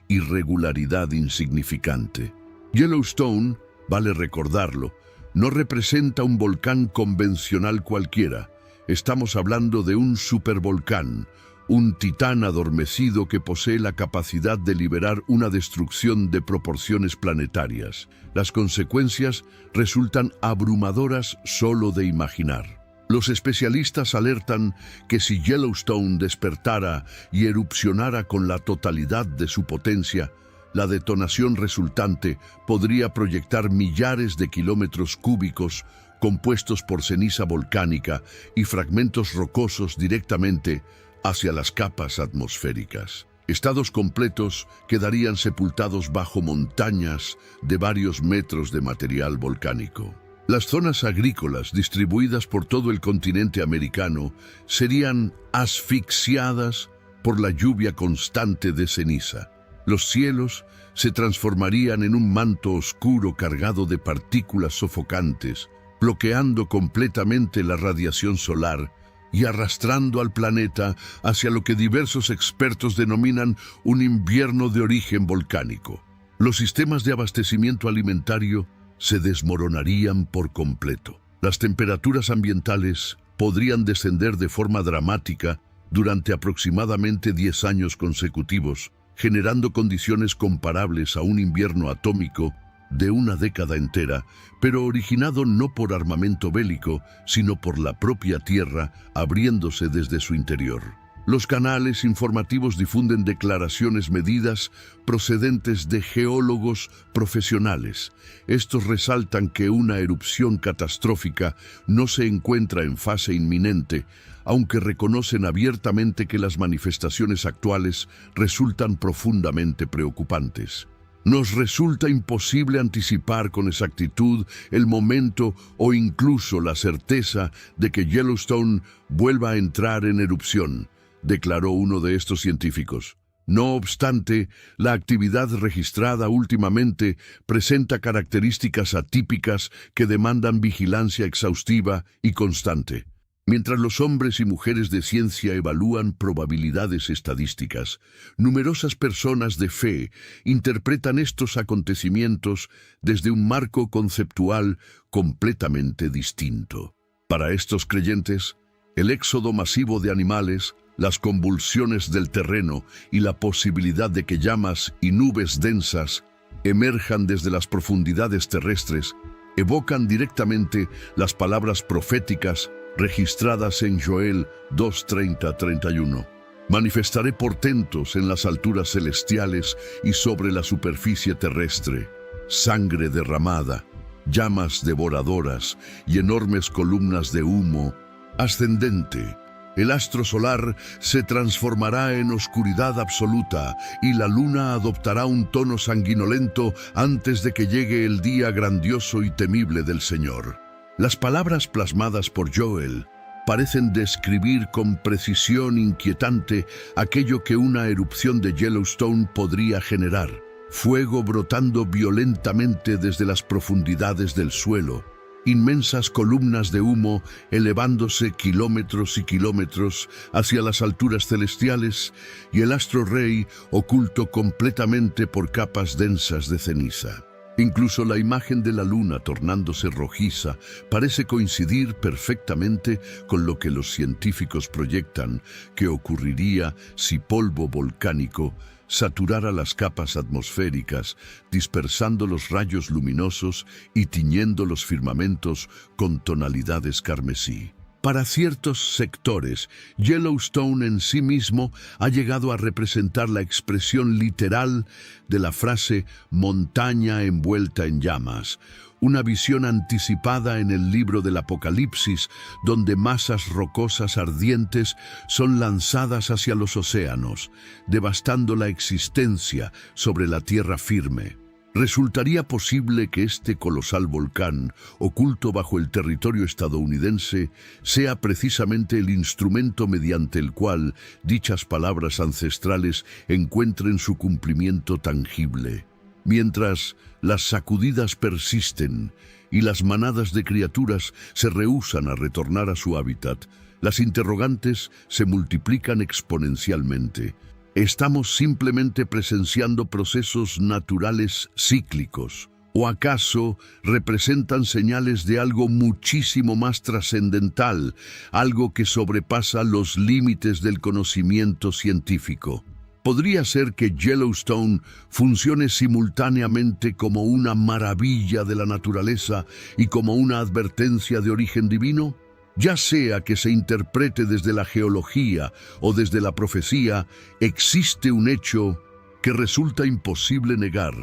irregularidad insignificante. Yellowstone, vale recordarlo, no representa un volcán convencional cualquiera. Estamos hablando de un supervolcán, un titán adormecido que posee la capacidad de liberar una destrucción de proporciones planetarias. Las consecuencias resultan abrumadoras solo de imaginar. Los especialistas alertan que si Yellowstone despertara y erupcionara con la totalidad de su potencia, la detonación resultante podría proyectar millares de kilómetros cúbicos compuestos por ceniza volcánica y fragmentos rocosos directamente hacia las capas atmosféricas. Estados completos quedarían sepultados bajo montañas de varios metros de material volcánico. Las zonas agrícolas distribuidas por todo el continente americano serían asfixiadas por la lluvia constante de ceniza. Los cielos se transformarían en un manto oscuro cargado de partículas sofocantes, bloqueando completamente la radiación solar y arrastrando al planeta hacia lo que diversos expertos denominan un invierno de origen volcánico. Los sistemas de abastecimiento alimentario se desmoronarían por completo. Las temperaturas ambientales podrían descender de forma dramática durante aproximadamente 10 años consecutivos, generando condiciones comparables a un invierno atómico de una década entera, pero originado no por armamento bélico, sino por la propia Tierra abriéndose desde su interior. Los canales informativos difunden declaraciones medidas procedentes de geólogos profesionales. Estos resaltan que una erupción catastrófica no se encuentra en fase inminente, aunque reconocen abiertamente que las manifestaciones actuales resultan profundamente preocupantes. Nos resulta imposible anticipar con exactitud el momento o incluso la certeza de que Yellowstone vuelva a entrar en erupción, declaró uno de estos científicos. No obstante, la actividad registrada últimamente presenta características atípicas que demandan vigilancia exhaustiva y constante. Mientras los hombres y mujeres de ciencia evalúan probabilidades estadísticas, numerosas personas de fe interpretan estos acontecimientos desde un marco conceptual completamente distinto. Para estos creyentes, el éxodo masivo de animales, las convulsiones del terreno y la posibilidad de que llamas y nubes densas emerjan desde las profundidades terrestres evocan directamente las palabras proféticas registradas en Joel 2:30-31. Manifestaré portentos en las alturas celestiales y sobre la superficie terrestre, sangre derramada, llamas devoradoras y enormes columnas de humo ascendente. El astro solar se transformará en oscuridad absoluta y la luna adoptará un tono sanguinolento antes de que llegue el día grandioso y temible del Señor. Las palabras plasmadas por Joel parecen describir con precisión inquietante aquello que una erupción de Yellowstone podría generar: fuego brotando violentamente desde las profundidades del suelo, inmensas columnas de humo elevándose kilómetros y kilómetros hacia las alturas celestiales y el astro rey oculto completamente por capas densas de ceniza. Incluso la imagen de la luna tornándose rojiza parece coincidir perfectamente con lo que los científicos proyectan que ocurriría si polvo volcánico saturara las capas atmosféricas, dispersando los rayos luminosos y tiñendo los firmamentos con tonalidades carmesí. Para ciertos sectores, Yellowstone en sí mismo ha llegado a representar la expresión literal de la frase montaña envuelta en llamas, una visión anticipada en el libro del Apocalipsis, donde masas rocosas ardientes son lanzadas hacia los océanos, devastando la existencia sobre la tierra firme. ¿Resultaría posible que este colosal volcán, oculto bajo el territorio estadounidense, sea precisamente el instrumento mediante el cual dichas palabras ancestrales encuentren su cumplimiento tangible? Mientras las sacudidas persisten y las manadas de criaturas se rehúsan a retornar a su hábitat, las interrogantes se multiplican exponencialmente. ¿Estamos simplemente presenciando procesos naturales cíclicos? ¿O acaso representan señales de algo muchísimo más trascendental, algo que sobrepasa los límites del conocimiento científico? ¿Podría ser que Yellowstone funcione simultáneamente como una maravilla de la naturaleza y como una advertencia de origen divino? Ya sea que se interprete desde la geología o desde la profecía, existe un hecho que resulta imposible negar.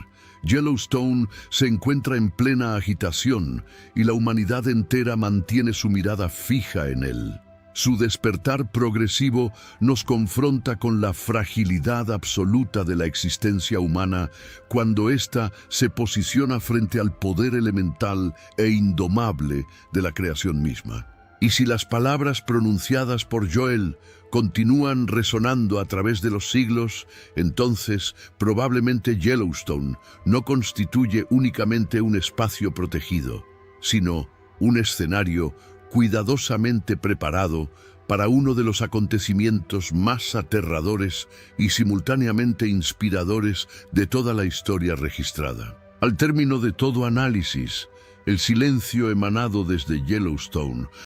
Yellowstone se encuentra en plena agitación y la humanidad entera mantiene su mirada fija en él. Su despertar progresivo nos confronta con la fragilidad absoluta de la existencia humana cuando ésta se posiciona frente al poder elemental e indomable de la creación misma. Y si las palabras pronunciadas por Joel continúan resonando a través de los siglos, entonces probablemente Yellowstone no constituye únicamente un espacio protegido, sino un escenario cuidadosamente preparado para uno de los acontecimientos más aterradores y simultáneamente inspiradores de toda la historia registrada. Al término de todo análisis, el silencio emanado desde Yellowstone